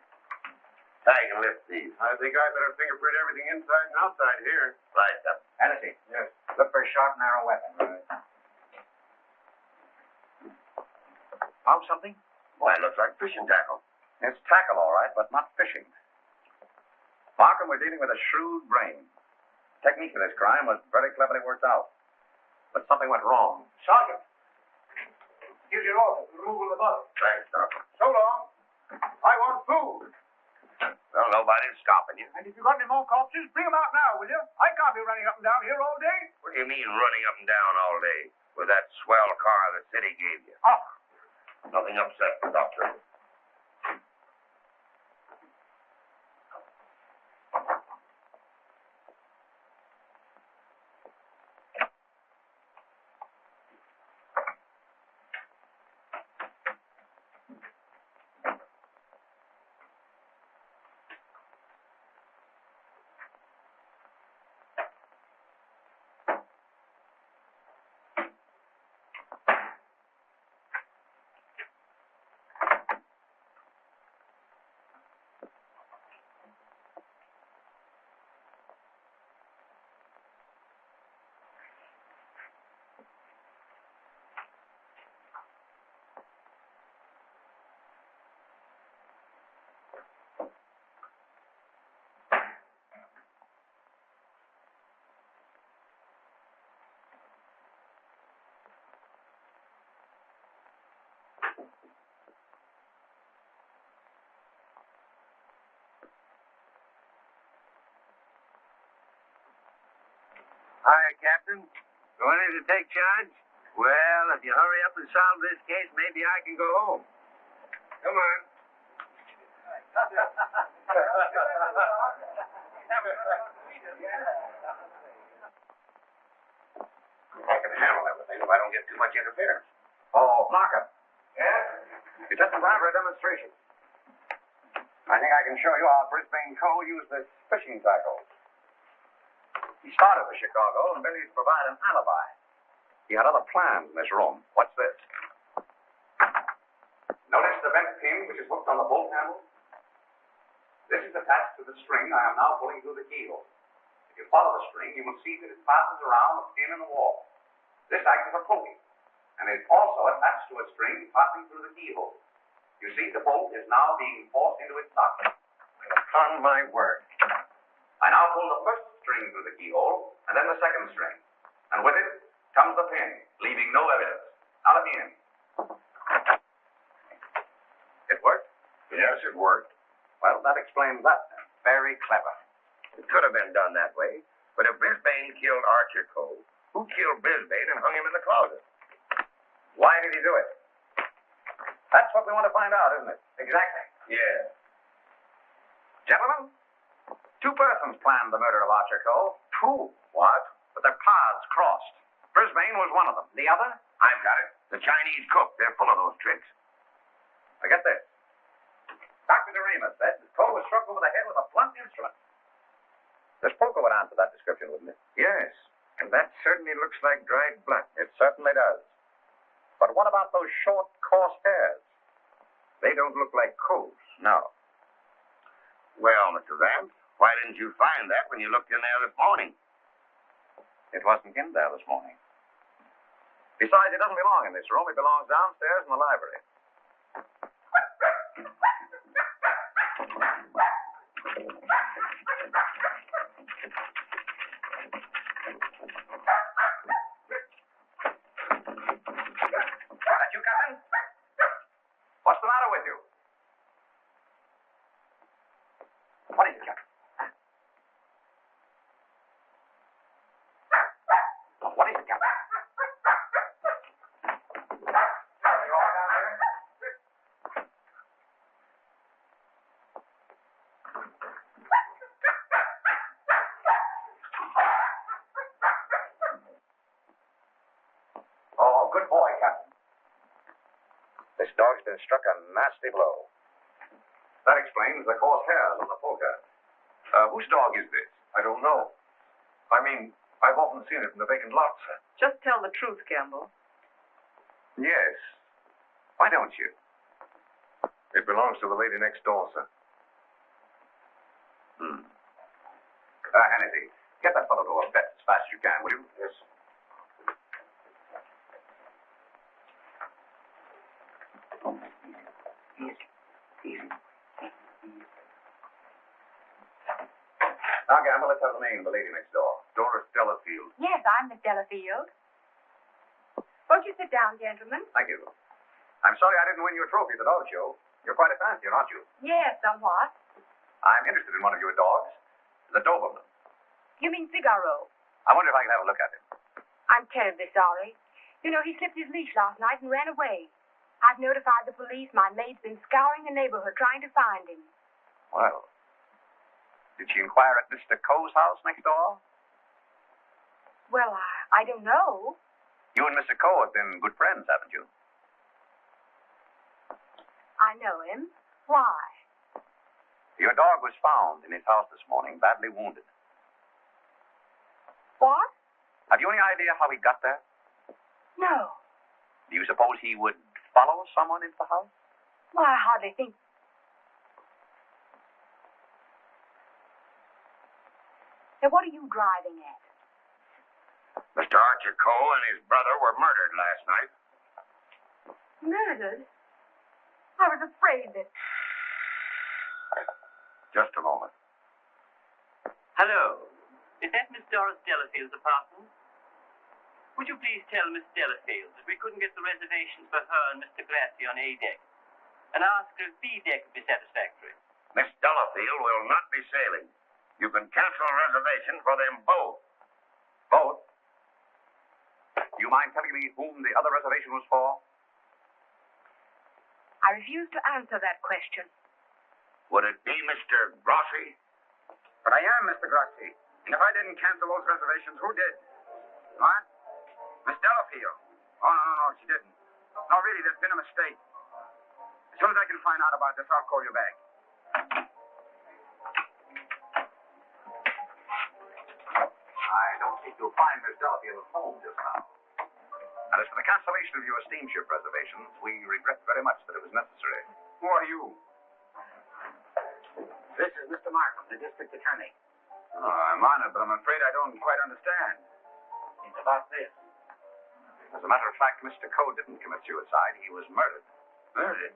I can lift these. I think I better fingerprint everything inside and outside here. Right up. Hennessy. Yes. Look for a sharp, narrow weapon. Right. Found something? Why, it looks like fishing tackle. It's tackle, all right, but not fishing. Markham, we're dealing with a shrewd brain. Technique of this crime was very cleverly worked out. But something went wrong. Sergeant, here's your order for removal of the body. Thanks, Doctor. So long. I want food. Well, nobody's stopping you. And if you've got any more corpses, bring them out now, will you? I can't be running up and down here all day. What do you mean running up and down all day with that swell car the city gave you? Oh, Nothing upset the doctor. Hi, Captain. Going in to take charge? Well, if you hurry up and solve this case, maybe I can go home. Come on. I can handle everything if I don't get too much interference. Oh, Markham. Yeah? You're just in time for a demonstration. I think I can show you how Brisbane Cole used this fishing tackle. He started with Chicago and merely to provide an alibi. He had other plans in this room. What's this? Notice the bent pin which is hooked on the bolt handle? This is attached to the string I am now pulling through the keyhole. If you follow the string, you will see that it passes around a pin in the wall. This acts as a pulley, and it is also attached to a string passing through the keyhole. You see, the bolt is now being forced into its socket. Upon my word. I now pull the first string through the keyhole, and then the second string. And with it comes the pin, leaving no evidence. Now let me in. It worked? Yes, it worked. Well, that explains that then. Very clever. It could have been done that way, but if Brisbane killed Archer Cole, who killed Brisbane and hung him in the closet? Why did he do it? That's what we want to find out, isn't it? Exactly. Yeah. Gentlemen, two persons planned the murder of Archer Cole. Two? What? But their paths crossed. Brisbane was one of them. The other? I've got it. The Chinese cook. They're full of those tricks. Now get this. Dr. DeRemus said that Cole was struck over the head with a blunt instrument. This poker would answer that description, wouldn't it? Yes, and that certainly looks like dried blood. It certainly does. But what about those short, coarse hairs? They don't look like Cole's. No. Well, Mr. Vance, why didn't you find that when you looked in there this morning? It wasn't in there this morning. Besides, it doesn't belong in this room. It belongs downstairs in the library. That you, Captain? What's the matter with you? What is it, Captain? What is it, Captain? Are you all down there? been struck a nasty blow. That explains the coarse hairs on the polka. Whose dog is this? I don't know. I mean, I've often seen it in the vacant lots, sir. Just tell the truth, Gamble. Yes. Why don't you? It belongs to the lady next door, sir. Hannity, get that fellow to a vet as fast as you can, will you? Yes. Easy. Now, Gamble, let's have the name of the lady next door. Doris Delafield. Yes, I'm Miss Delafield. Won't you sit down, gentlemen? Thank you. I'm sorry I didn't win you a trophy at the dog show. You're quite a fancier, aren't you? Yes, somewhat. I'm interested in one of your dogs. The Doberman. You mean Figaro? I wonder if I can have a look at him. I'm terribly sorry. You know, he slipped his leash last night and ran away. I've notified the police. My maid's been scouring the neighborhood trying to find him. Well, did she inquire at Mr. Coe's house next door? Well, I don't know. You and Mr. Coe have been good friends, haven't you? I know him. Why? Your dog was found in his house this morning, badly wounded. What? Have you any idea how he got there? No. Do you suppose he would follow someone into the house? Well, I hardly think. Now, what are you driving at? Mr. Archer Coe and his brother were murdered last night. Murdered? I was afraid that... Just a moment. Hello. Is that Miss Doris Delafield's apartment? Would you please tell Miss Delafield that we couldn't get the reservations for her and Mr. Grassy on A deck, and ask her if B deck would be satisfactory? Miss Delafield will not be sailing. You can cancel a reservation for them both. Both? Do you mind telling me whom the other reservation was for? I refuse to answer that question. Would it be Mr. Grossi? But I am Mr. Grossi. And if I didn't cancel those reservations, who did? What? Miss Delafield. Oh, no, she didn't. No, really, there's been a mistake. As soon as I can find out about this, I'll call you back. I don't think you'll find Miss Delafield at home just now. And as for the cancellation of your steamship reservations, we regret very much that it was necessary. Who are you? This is Mr. Markham, the district attorney. Oh, I'm honored, but I'm afraid I don't quite understand. It's about this. As a matter of fact, Mr. Coe didn't commit suicide. He was murdered. Murdered?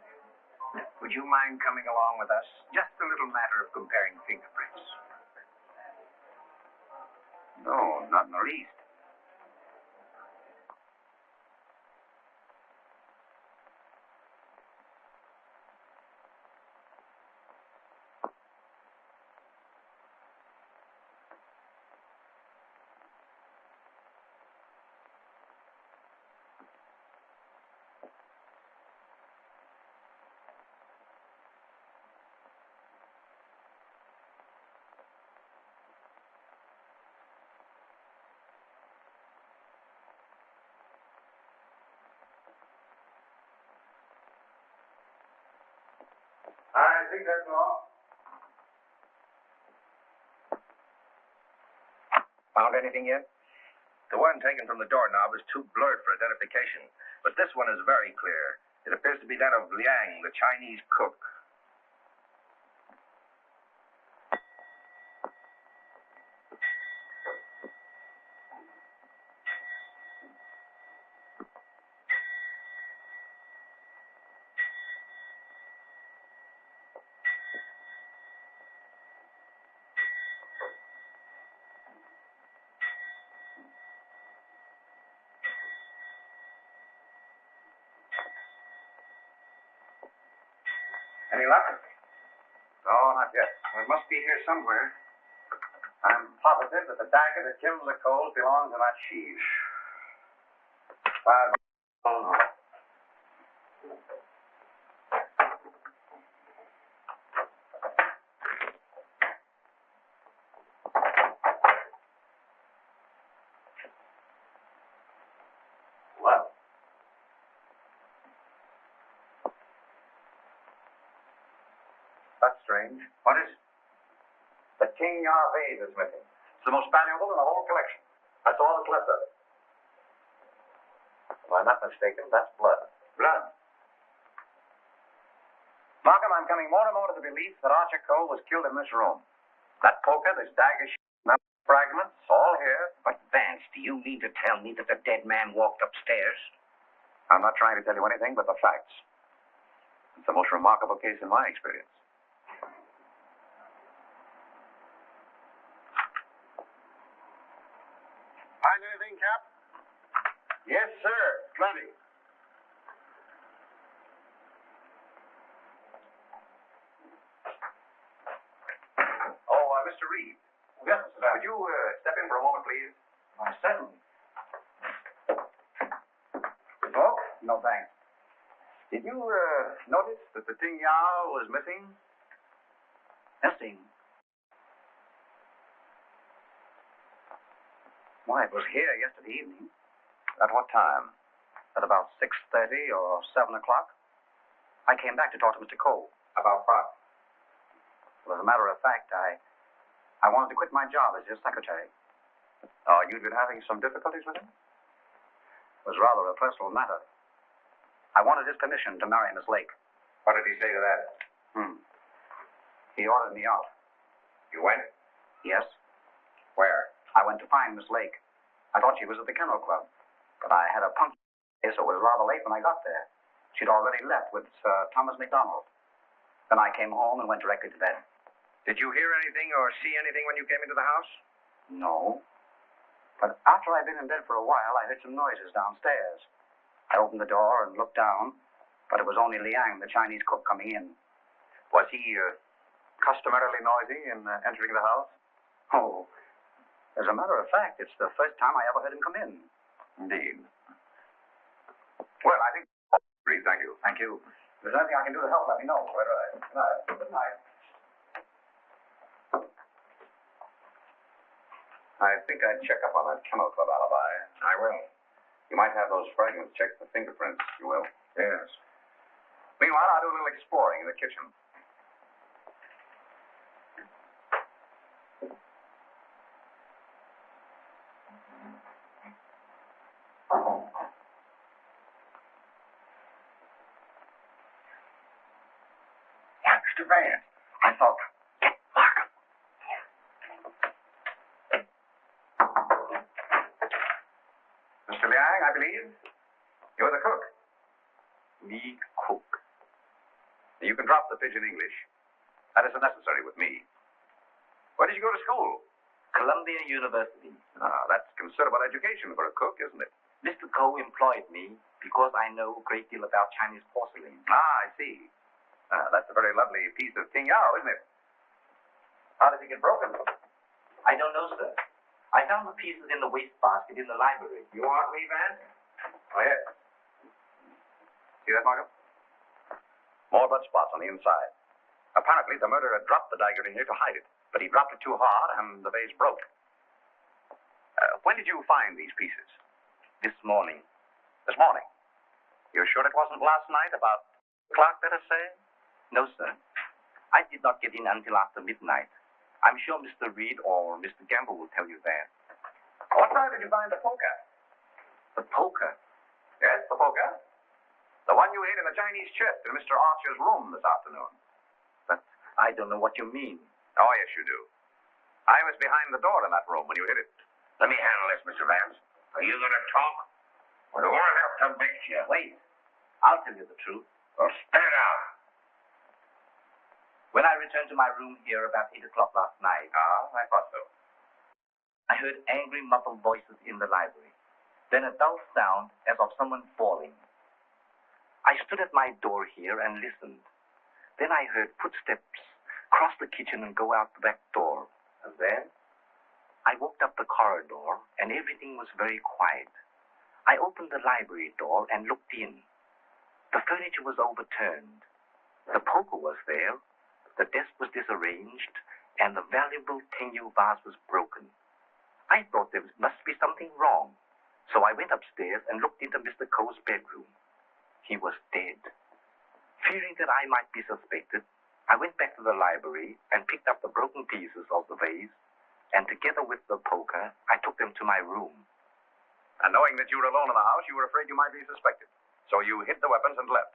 Would you mind coming along with us? Just a little matter of comparing fingerprints. No, not in the least. I think that's all. Found anything yet? The one taken from the doorknob is too blurred for identification, but this one is very clear. It appears to be that of Liang, the Chinese cook. Any luck? No, not yet. It must be here somewhere. I'm positive that the dagger that killed the Coles belongs in that sheath. Oh. Well. That's strange. What is? The King Yar vase is missing. It's the most valuable in the whole collection. That's all that's left of it. If I'm not mistaken, that's blood. Blood? Markham, I'm coming more and more to the belief that Archer Cole was killed in this room. That poker, this dagger, fragments, all here. But, Vance, do you mean to tell me that the dead man walked upstairs? I'm not trying to tell you anything but the facts. It's the most remarkable case in my experience. Find anything, Cap? Yes, sir. Plenty. Mr. Reed. Yes, Mr. Would you step in for a moment, please? Certainly. Smoke? No, thanks. Did you notice that the Ting Yao was missing? Missing? Why, it was here yesterday evening. At what time? At about 6:30 or 7 o'clock. I came back to talk to Mr. Cole. About what? Well, as a matter of fact, I wanted to quit my job as his secretary. Oh, you'd been having some difficulties with him? It was rather a personal matter. I wanted his permission to marry Miss Lake. What did he say to that? He ordered me out. You went? Yes. Where? I went to find Miss Lake. I thought she was at the Kennel Club, but I had a punch, so it was rather late when I got there. She'd already left with Sir Thomas MacDonald. Then I came home and went directly to bed. Did you hear anything or see anything when you came into the house? No. But after I'd been in bed for a while, I heard some noises downstairs. I opened the door and looked down, but it was only Liang, the Chinese cook, coming in. Was he customarily noisy in entering the house? Oh, as a matter of fact, it's the first time I ever heard him come in. Indeed. Well, I think... Reed, thank you. Thank you. If there's anything I can do to help, let me know. Quite right. Good night. Good night. I think I'd check up on that Kennel Club alibi. I will. You might have those fragments checked for fingerprints, if you will. Yes. Meanwhile, I'll do a little exploring in the kitchen. Yeah, Mr. Vance. I thought... Markham. Mr. Liang, I believe. You're the cook. Me cook. You can drop the pidgin English. That isn't necessary with me. Where did you go to school? Columbia University. Ah, that's considerable education for a cook, isn't it? Mr. Coe employed me because I know a great deal about Chinese porcelain. Ah, I see. That's a very lovely piece of Ting Yao, isn't it? How did it get broken? I don't know, sir. I found the pieces in the wastebasket in the library. You want me, Vance? Oh, yes. See that, Markham? More blood spots on the inside. Apparently, the murderer dropped the dagger in here to hide it, but he dropped it too hard, and the vase broke. When did you find these pieces? This morning. This morning? You're sure it wasn't last night, about 2 o'clock, let us say? No, sir. I did not get in until after midnight. I'm sure Mr. Reed or Mr. Gamble will tell you that. What time did you find the poker? The poker? Yes, the poker. The one you hid in the Chinese chest in Mr. Archer's room this afternoon. But I don't know what you mean. Oh, yes, you do. I was behind the door in that room when you hid it. Let me handle this, Mr. Vance. Are you going to talk? Or do I have to make you? Wait. I'll tell you the truth. Well, spit it out. When I returned to my room here about 8 o'clock last night, I thought so. I heard angry, muffled voices in the library. Then a dull sound as of someone falling. I stood at my door here and listened. Then I heard footsteps cross the kitchen and go out the back door. And then? I walked up the corridor, and everything was very quiet. I opened the library door and looked in. The furniture was overturned. The poker was there. The desk was disarranged, and the valuable Tenyu vase was broken. I thought there must be something wrong, so I went upstairs and looked into Mr. Coe's bedroom. He was dead. Fearing that I might be suspected, I went back to the the library and picked up the broken pieces of the vase, and together with the poker, I took them to my room. And knowing that you were alone in the house, you were afraid you might be suspected. So you hid the weapons and left.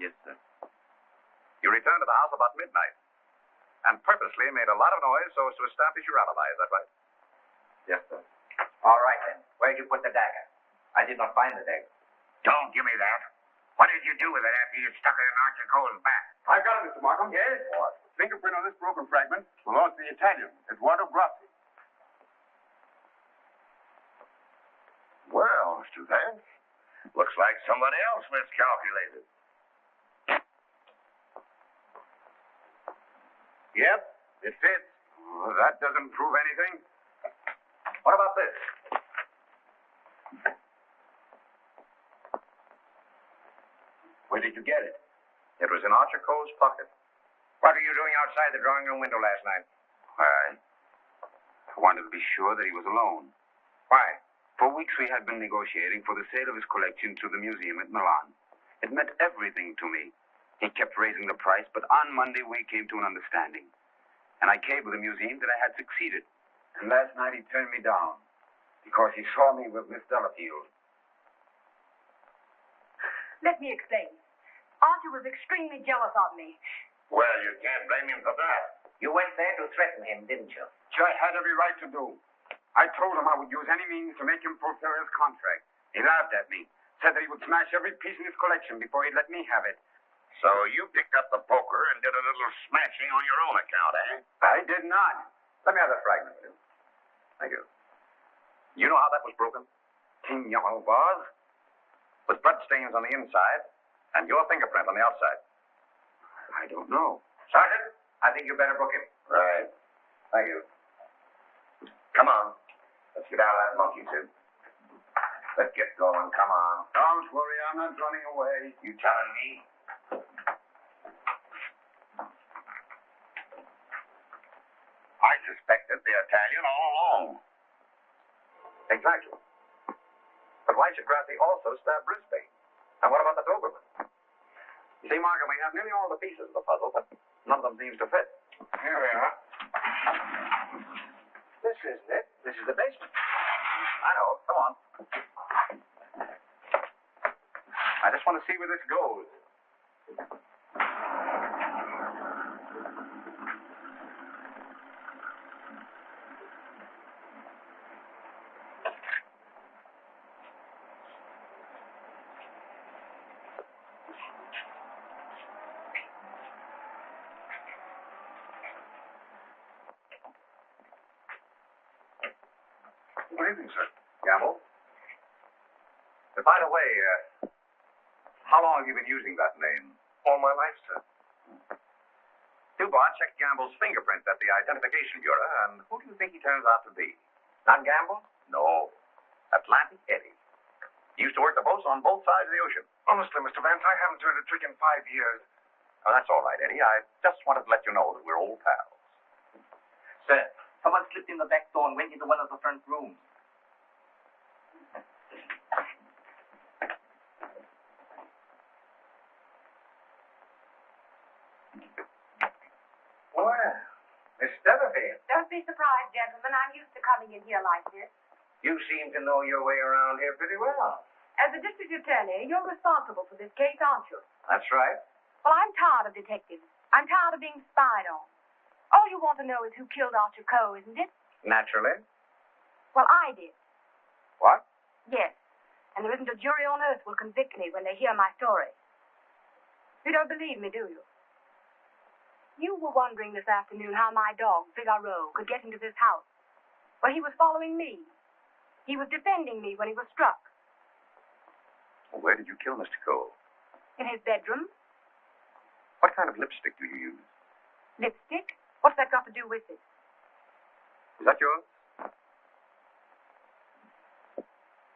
Yes, sir. You returned to the house about midnight and purposely made a lot of noise so as to establish your alibi. Is that right? Yes, sir. All right, then. Where'd you put the dagger? I did not find the dagger. Don't give me that. What did you do with it after you stuck it in Archer Cole's back? I got it, Mr. Markham. Yes? What? The fingerprint on this broken fragment belongs to the Italian, Eduardo Grassi. Well, Mr. Vance, looks like somebody else miscalculated. Yep, it fits. Oh, that doesn't prove anything. What about this? Where did you get it? It was in Archer Cole's pocket. What were you doing outside the drawing room window last night? I wanted to be sure that he was alone. Why? For weeks we had been negotiating for the sale of his collection to the museum at Milan. It meant everything to me. He kept raising the price, but on Monday we came to an understanding. And I cabled the museum that I had succeeded. And last night he turned me down because he saw me with Miss Delafield. Let me explain. Arthur was extremely jealous of me. Well, you can't blame him for that. You went there to threaten him, didn't you? Which I had every right to do. I told him I would use any means to make him fulfill his contract. He laughed at me, said that he would smash every piece in his collection before he'd let me have it. So you picked up the poker and did a little smashing on your own account, eh? I did not. Let me have that fragment, too. Thank you. You know how that was broken? King Yellow vase? With blood stains on the inside and your fingerprint on the outside. I don't know. Sergeant, I think you better book him. Right. Thank you. Come on. Let's get out of that monkey suit. Let's get going. Come on. Don't worry, I'm not running away. You telling me? I suspected the Italian all along. Exactly. But why should Grassi also stab Brisbane? And what about the Doberman? You see, Markham, we have nearly all the pieces of the puzzle, but none of them seems to fit. Here we are. This isn't it. This is the basement. I know. Come on. I just want to see where this goes. Good evening, sir. Gamble? By the way, how long have you been using that name? All my life, sir. Dubart checked Gamble's fingerprint at the Identification Bureau, and who do you think he turns out to be? Not Gamble? No. Atlantic Eddie. He used to work the boats on both sides of the ocean. Honestly, Mr. Vance, I haven't turned a trick in 5 years. Oh, that's all right, Eddie. I just wanted to let you know that we're old pals. Sir, someone slipped in the back door and went into one of the front rooms. Well, Miss Delafield, Don't be surprised, gentlemen. I'm used to coming in here like this. you seem to know your way around here pretty well. As the district attorney, you're responsible for this case, aren't you? That's right. Well, I'm tired of detectives. I'm tired of being spied on. All you want to know is who killed Archer Coe, isn't it? Naturally. Well, I did. What? Yes. And there isn't a jury on earth will convict me when they hear my story. You don't believe me, do you? You were wondering this afternoon how my dog, Figaro, could get into this house. Well, he was following me. He was defending me when he was struck. Where did you kill Mr. Cole? In his bedroom. What kind of lipstick do you use? Lipstick? What's that got to do with it? Is that yours?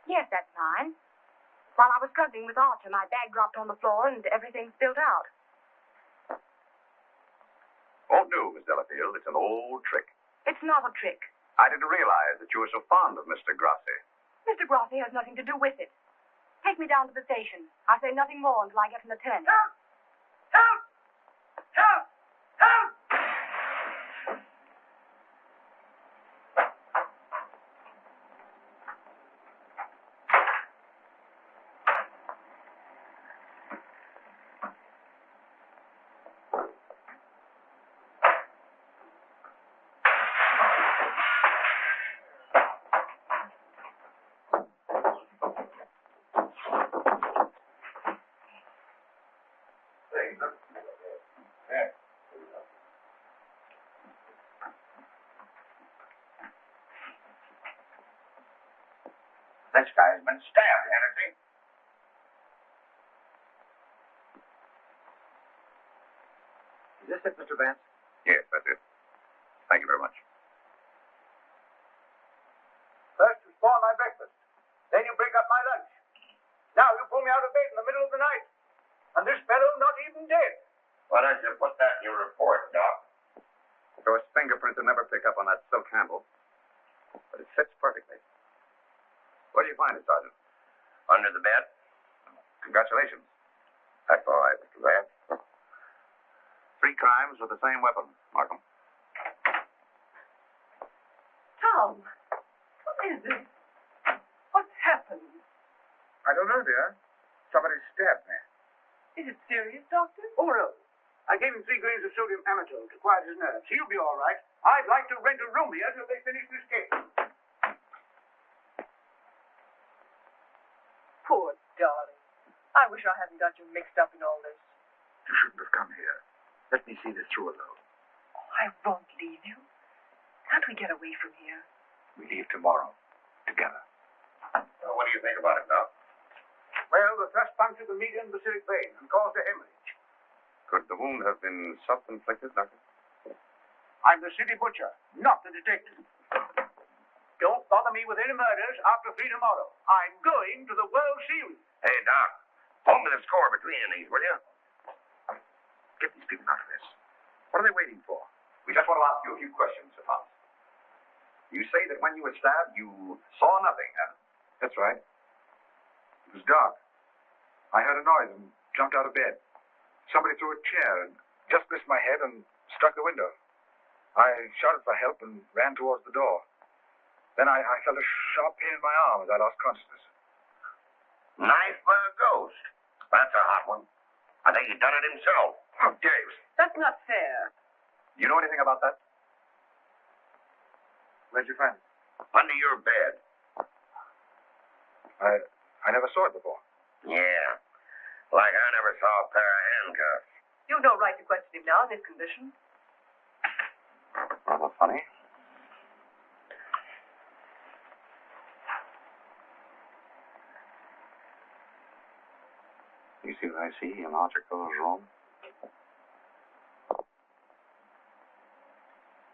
Yes, that's mine. While I was struggling with Archer, my bag dropped on the floor and everything spilled out. Won't do, Miss Delafield. It's an old trick. It's not a trick. I didn't realize that you were so fond of Mr. Grassi. Mr. Grassi has nothing to do with it. Take me down to the station. I'll say nothing more until I get an attorney. Help! Help! Help! Help! Yeah. This guy's been stabbed, hasn't he? Is this it, Mr. Vance? Yes, that's it. Thank you very much. First you spoil my breakfast. Then you break up my lunch. Now you pull me out of bed in the middle of the night. And this fellow not even dead. Why don't you put that in your report, Doc? Those fingerprints will never pick up on that silk handle. But it fits perfectly. Where do you find it, Sergeant? Under the bed? Congratulations. That's all right, Mr. Vance. 3 crimes with the same weapon, Markham. Tom, what is it? What's happened? I don't know, dear. Somebody stabbed me. Is it serious, Doctor? Oh, no. I gave him 3 grains of sodium amytal to quiet his nerves. He'll be all right. I'd like to rent a room here till they finish this case. Poor darling. I wish I hadn't got you mixed up in all this. You shouldn't have come here. Let me see this through alone. Oh, I won't leave you. Can't we get away from here? We leave tomorrow. Together. Well, what do you think about it, Doc? Well, the thrust punctured the median basilic vein and caused a hemorrhage. Could the wound have been self-inflicted, Doctor? I'm the city butcher, not the detective. Don't bother me with any murders after 3 tomorrow. I'm going to the World Series. Hey, Doc, hold me the score between these, will you? Get these people out of this. What are they waiting for? We just want to ask you a few questions, Sir Thomas. You say that when you were stabbed, you saw nothing, huh? That's right. It was dark. I heard a noise and jumped out of bed. Somebody threw a chair and just missed my head and struck the window. I shouted for help and ran towards the door. Then I felt a sharp pain in my arm as I lost consciousness. Knife by a ghost. That's a hot one. I think he done it himself. How dare you? That's not fair. You know anything about that? Where'd you find it? Under your bed. I never saw it before. Yeah. Like I never saw a pair of handcuffs. You've no right to question him now in this condition. Rather funny. You see what I see in Archer Cole's room?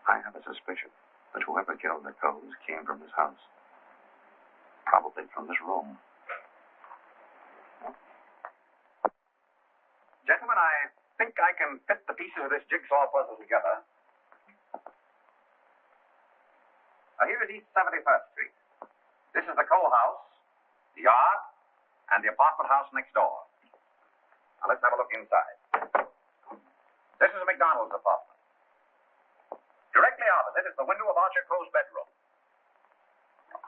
I have a suspicion that whoever killed the Coles came from this house. Probably from this room. Gentlemen, I think I can fit the pieces of this jigsaw puzzle together. Now, here is East 71st Street. This is the coal house, the yard, and the apartment house next door. Now, let's have a look inside. This is McDonald's apartment. Directly opposite is the window of Archer Cole's bedroom.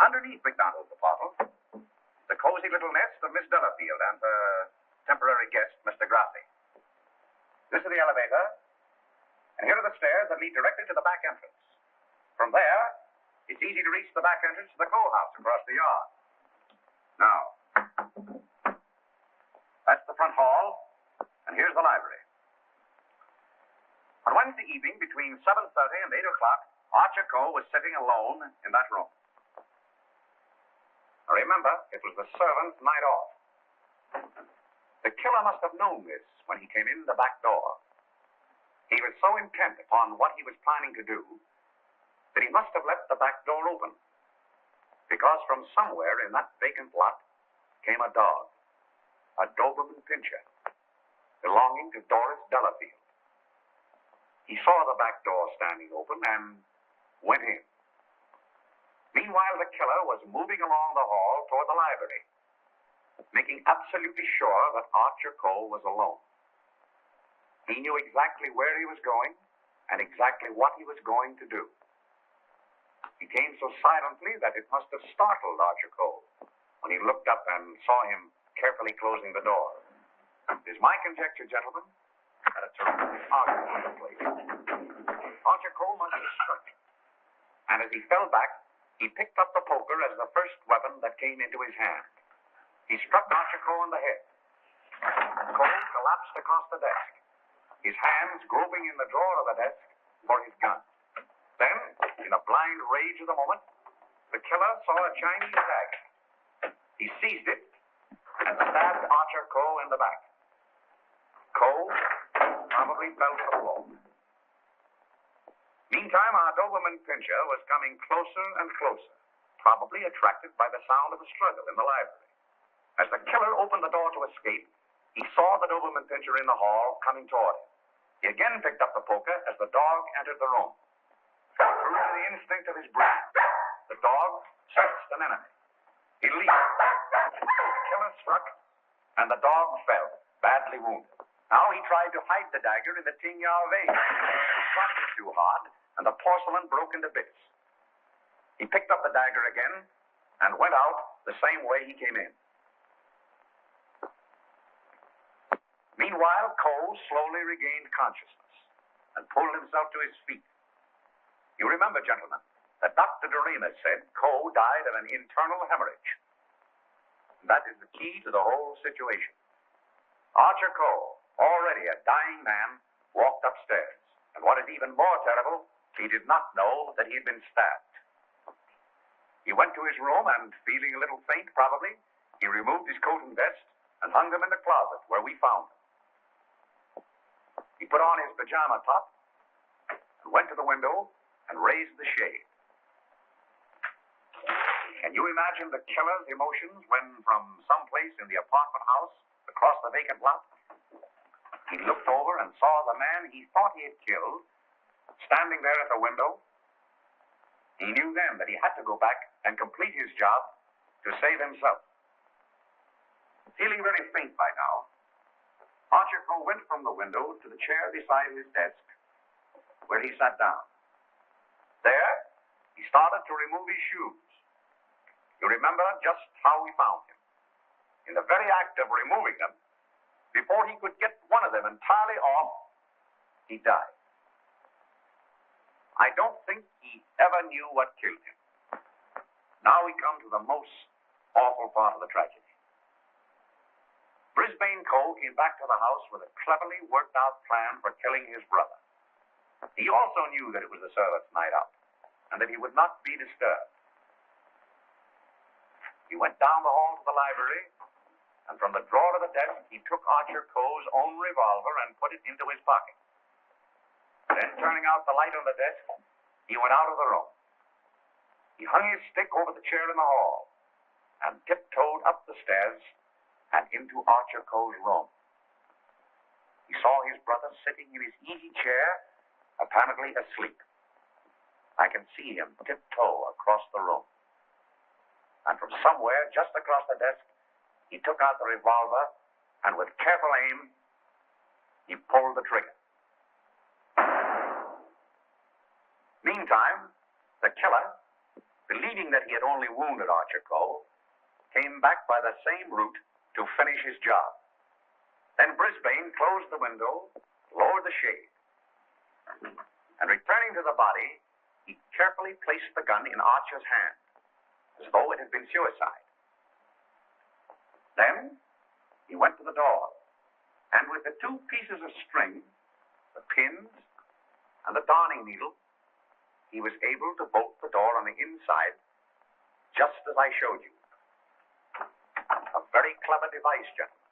Underneath McDonald's apartment, the cozy little nest of Miss Delafield and her temporary guest, Mr. Grassi. This is the elevator, and here are the stairs that lead directly to the back entrance. From there, it's easy to reach the back entrance to the coal house across the yard. Now, that's the front hall, and here's the library. On Wednesday evening, between 7:30 and 8 o'clock, Archer Cole was sitting alone in that room. Now remember, it was the servant's night off. The killer must have known this when he came in the back door. He was so intent upon what he was planning to do that he must have left the back door open. Because from somewhere in that vacant lot came a dog, a Doberman Pinscher, belonging to Doris Delafield. He saw the back door standing open and went in. Meanwhile, the killer was moving along the hall toward the library, making absolutely sure that Archer Cole was alone. He knew exactly where he was going and exactly what he was going to do. He came so silently that it must have startled Archer Cole when he looked up and saw him carefully closing the door. It is my conjecture, gentlemen, that a terrific argument took place. Archer Cole must have struck, and as he fell back, he picked up the poker as the first weapon that came into his hand. He struck Archer Cole on the head. Cole collapsed across the desk, his hands groping in the drawer of the desk for his gun. Then, in a blind rage of the moment, the killer saw a Chinese dagger. He seized it and stabbed Archer Coe in the back. Coe probably fell to the floor. Meantime, our Doberman Pinscher was coming closer and closer, probably attracted by the sound of a struggle in the library. As the killer opened the door to escape, he saw the Doberman Pinscher in the hall coming toward him. He again picked up the poker as the dog entered the room. True to the instinct of his breed, the dog sensed an enemy. He leaped. The killer struck, and the dog fell, badly wounded. Now he tried to hide the dagger in the Tignard vase. He struck it too hard, and the porcelain broke into bits. He picked up the dagger again and went out the same way he came in. Meanwhile, Coe slowly regained consciousness and pulled himself to his feet. You remember, gentlemen, that Dr. Doremus said Coe died of an internal hemorrhage. That is the key to the whole situation. Archer Coe, already a dying man, walked upstairs. And what is even more terrible, he did not know that he had been stabbed. He went to his room and, feeling a little faint probably, he removed his coat and vest and hung them in the closet where we found them. He put on his pajama top and went to the window and raised the shade. Can you imagine the killer's emotions when, from someplace in the apartment house across the vacant lot, he looked over and saw the man he thought he had killed standing there at the window? He knew then that he had to go back and complete his job to save himself. Feeling very faint by now, Archer Coe went from the window to the chair beside his desk, where he sat down. There, he started to remove his shoes. You remember just how we found him. In the very act of removing them, before he could get one of them entirely off, he died. I don't think he ever knew what killed him. Now we come to the most awful part of the tragedy. Brisbane Coe came back to the house with a cleverly worked out plan for killing his brother. He also knew that it was the servants' night out, and that he would not be disturbed. He went down the hall to the library, and from the drawer of the desk, he took Archer Coe's own revolver and put it into his pocket. Then, turning out the light on the desk, he went out of the room. He hung his stick over the chair in the hall and tiptoed up the stairs and into Archer Coe's room. He saw his brother sitting in his easy chair, apparently asleep. I can see him tiptoe across the room. And from somewhere just across the desk, he took out the revolver, and with careful aim, he pulled the trigger. Meantime, the killer, believing that he had only wounded Archer Coe, came back by the same route to finish his job. Then Brisbane closed the window, lowered the shade, and returning to the body, he carefully placed the gun in Archer's hand, as though it had been suicide. Then he went to the door, and with the two pieces of string, the pins, and the darning needle, he was able to bolt the door on the inside, just as I showed you. A very clever device, gentlemen,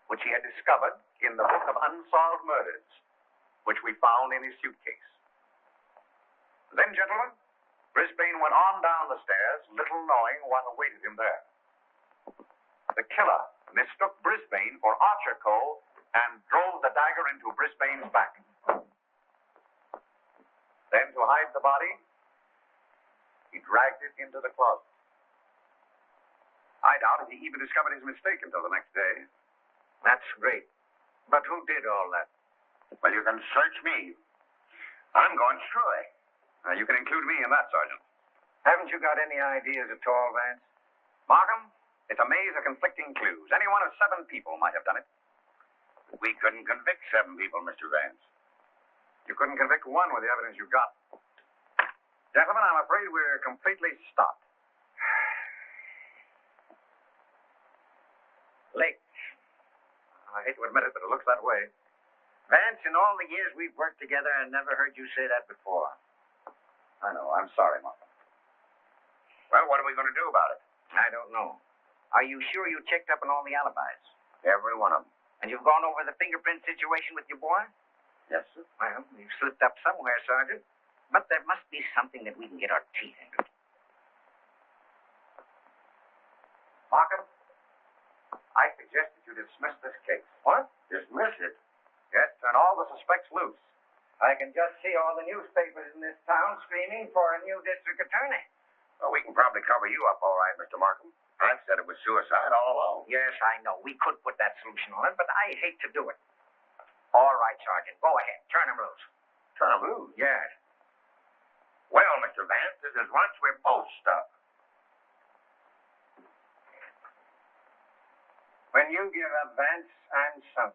which he had discovered in the book of Unsolved Murders, which we found in his suitcase. Then, gentlemen, Brisbane went on down the stairs, little knowing what awaited him there. The killer mistook Brisbane for Archer Coe and drove the dagger into Brisbane's back. Then, to hide the body, he dragged it into the closet. I doubt if he even discovered his mistake until the next day. That's great. But who did all that? Well, you can search me. I'm going straight. You can include me in that, Sergeant. Haven't you got any ideas at all, Vance? Markham, it's a maze of conflicting clues. Any one of 7 people might have done it. We couldn't convict 7 people, Mr. Vance. You couldn't convict one with the evidence you got. Gentlemen, I'm afraid we're completely stopped. Late. I hate to admit it, but it looks that way. Vance, in all the years we've worked together, I never heard you say that before. I know. I'm sorry, Markham. Well, what are we going to do about it? I don't know. Are you sure you checked up on all the alibis? Every one of them. And you've gone over the fingerprint situation with your boy? Yes, sir. Well, you've slipped up somewhere, Sergeant. But there must be something that we can get our teeth into. Markham, I suggest that you dismiss this case. What? Dismiss it? Yes, turn all the suspects loose. I can just see all the newspapers in this town screaming for a new district attorney. Well, we can probably cover you up all right, Mr. Markham. I've said it was suicide all along. Yes, I know. We could put that solution on it, but I hate to do it. All right, Sergeant. Go ahead. Turn him loose. Turn him loose? Yes. Well, Mr. Vance, this is once we're both stuck. When you give up, Vance, I'm sunk.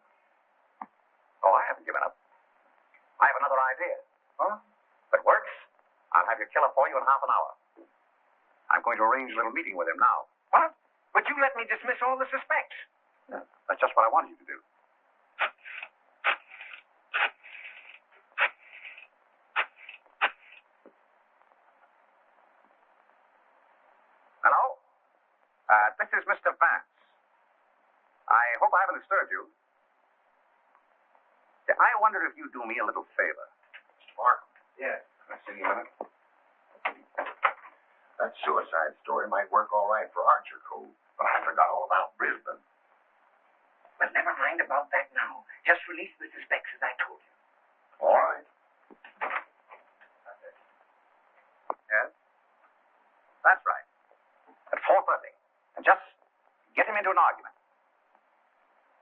Oh, I haven't given up. I have another idea. Huh? If it works, I'll have your killer for you in half an hour. I'm going to arrange a little meeting with him now. What? But you let me dismiss all the suspects. Yeah, that's just what I wanted you to do. Hello? This is Mr. Vance. I hope I haven't disturbed you. I wonder if you'd do me a little favor. Mark? Yes. I'll see you in a minute. That suicide story might work all right for Archer Cove, but I forgot all about Brisbane. But never mind about that now. Just release the suspects as I told you. All right. Yes? That's right. At 4:30. And just get him into an argument.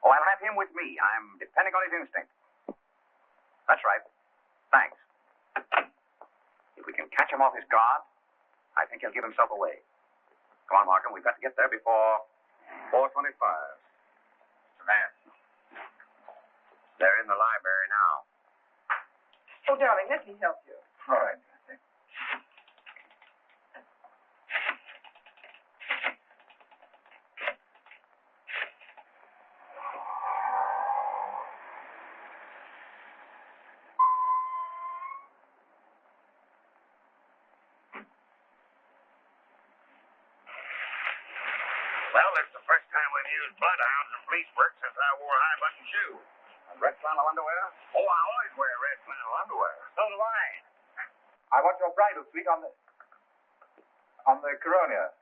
Oh, I'll have him with me. I'm depending on his instinct. That's right. Thanks. If we can catch him off his guard, I think he'll give himself away. Come on, Markham. We've got to get there before 4:25. Mr. Vance. They're in the library now. Oh, darling, let me help you. All right. Well, it's the first time we've used bloodhounds in police work since I wore high-button shoes. And red flannel underwear? Oh, I always wear red flannel underwear. So do I. I want your bridal suite on the Coronia.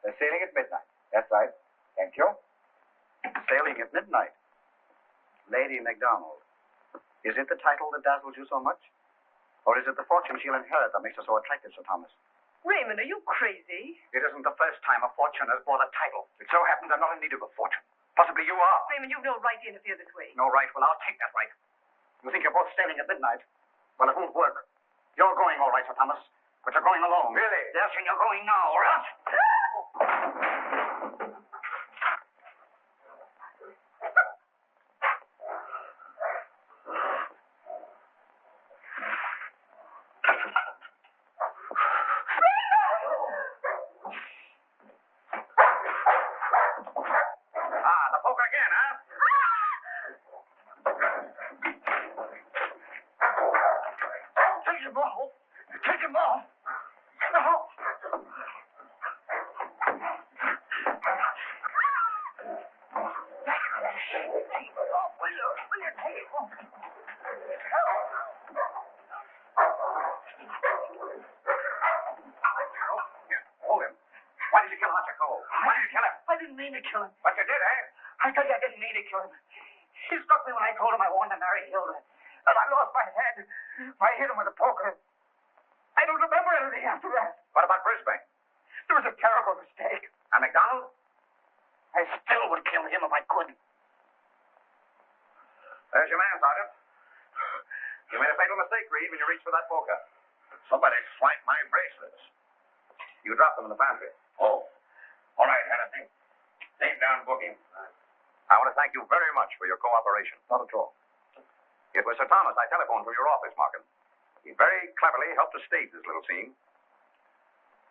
They're sailing at midnight. That's right. Thank you. Sailing at midnight. Lady MacDonald. Is it the title that dazzles you so much? Or is it the fortune she'll inherit that makes her so attractive, Sir Thomas? Raymond, are you crazy? It isn't the first time a fortune has bought a title. It so happens I'm not in need of a fortune. Possibly you are. Raymond, you've no right to interfere this way. No right? Well, I'll take that right. You think you're both sailing at midnight? Well, it won't work. You're going all right, Sir Thomas, but you're going alone. Really? Yes, and you're going now, or else. The poker again, huh? Take him off. Take him off. No. Hold him. Why did you kill Archer Cole? Why did you kill him? I didn't mean to kill him. But you did, eh? I tell you, I didn't mean to kill him. He struck me when I told him I wanted to marry Hilda. And I lost my head. I hit him with a poker. I don't remember anything after that. What about Brisbane? There was a terrible mistake. And MacDonald? I still would kill him if I could. There's your man, Sergeant. You made a fatal mistake, Reeve, when you reached for that poker. Somebody swiped my bracelets. You dropped them in the pantry. Oh. All right, Hennessy. Take down booking. I want to thank you very much for your cooperation. Not at all. It was Sir Thomas I telephoned to your office, Markham. He very cleverly helped to stage this little scene.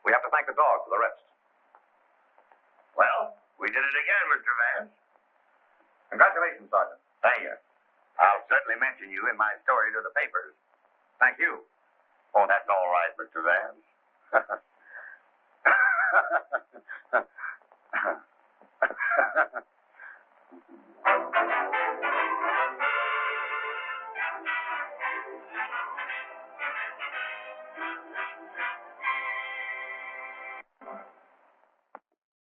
We have to thank the dog for the rest. Well, we did it again, Mr. Vance. Congratulations, Sergeant. Thank you. I'll certainly mention you in my story to the papers. Thank you. Oh, that's all right, Mr. Vance.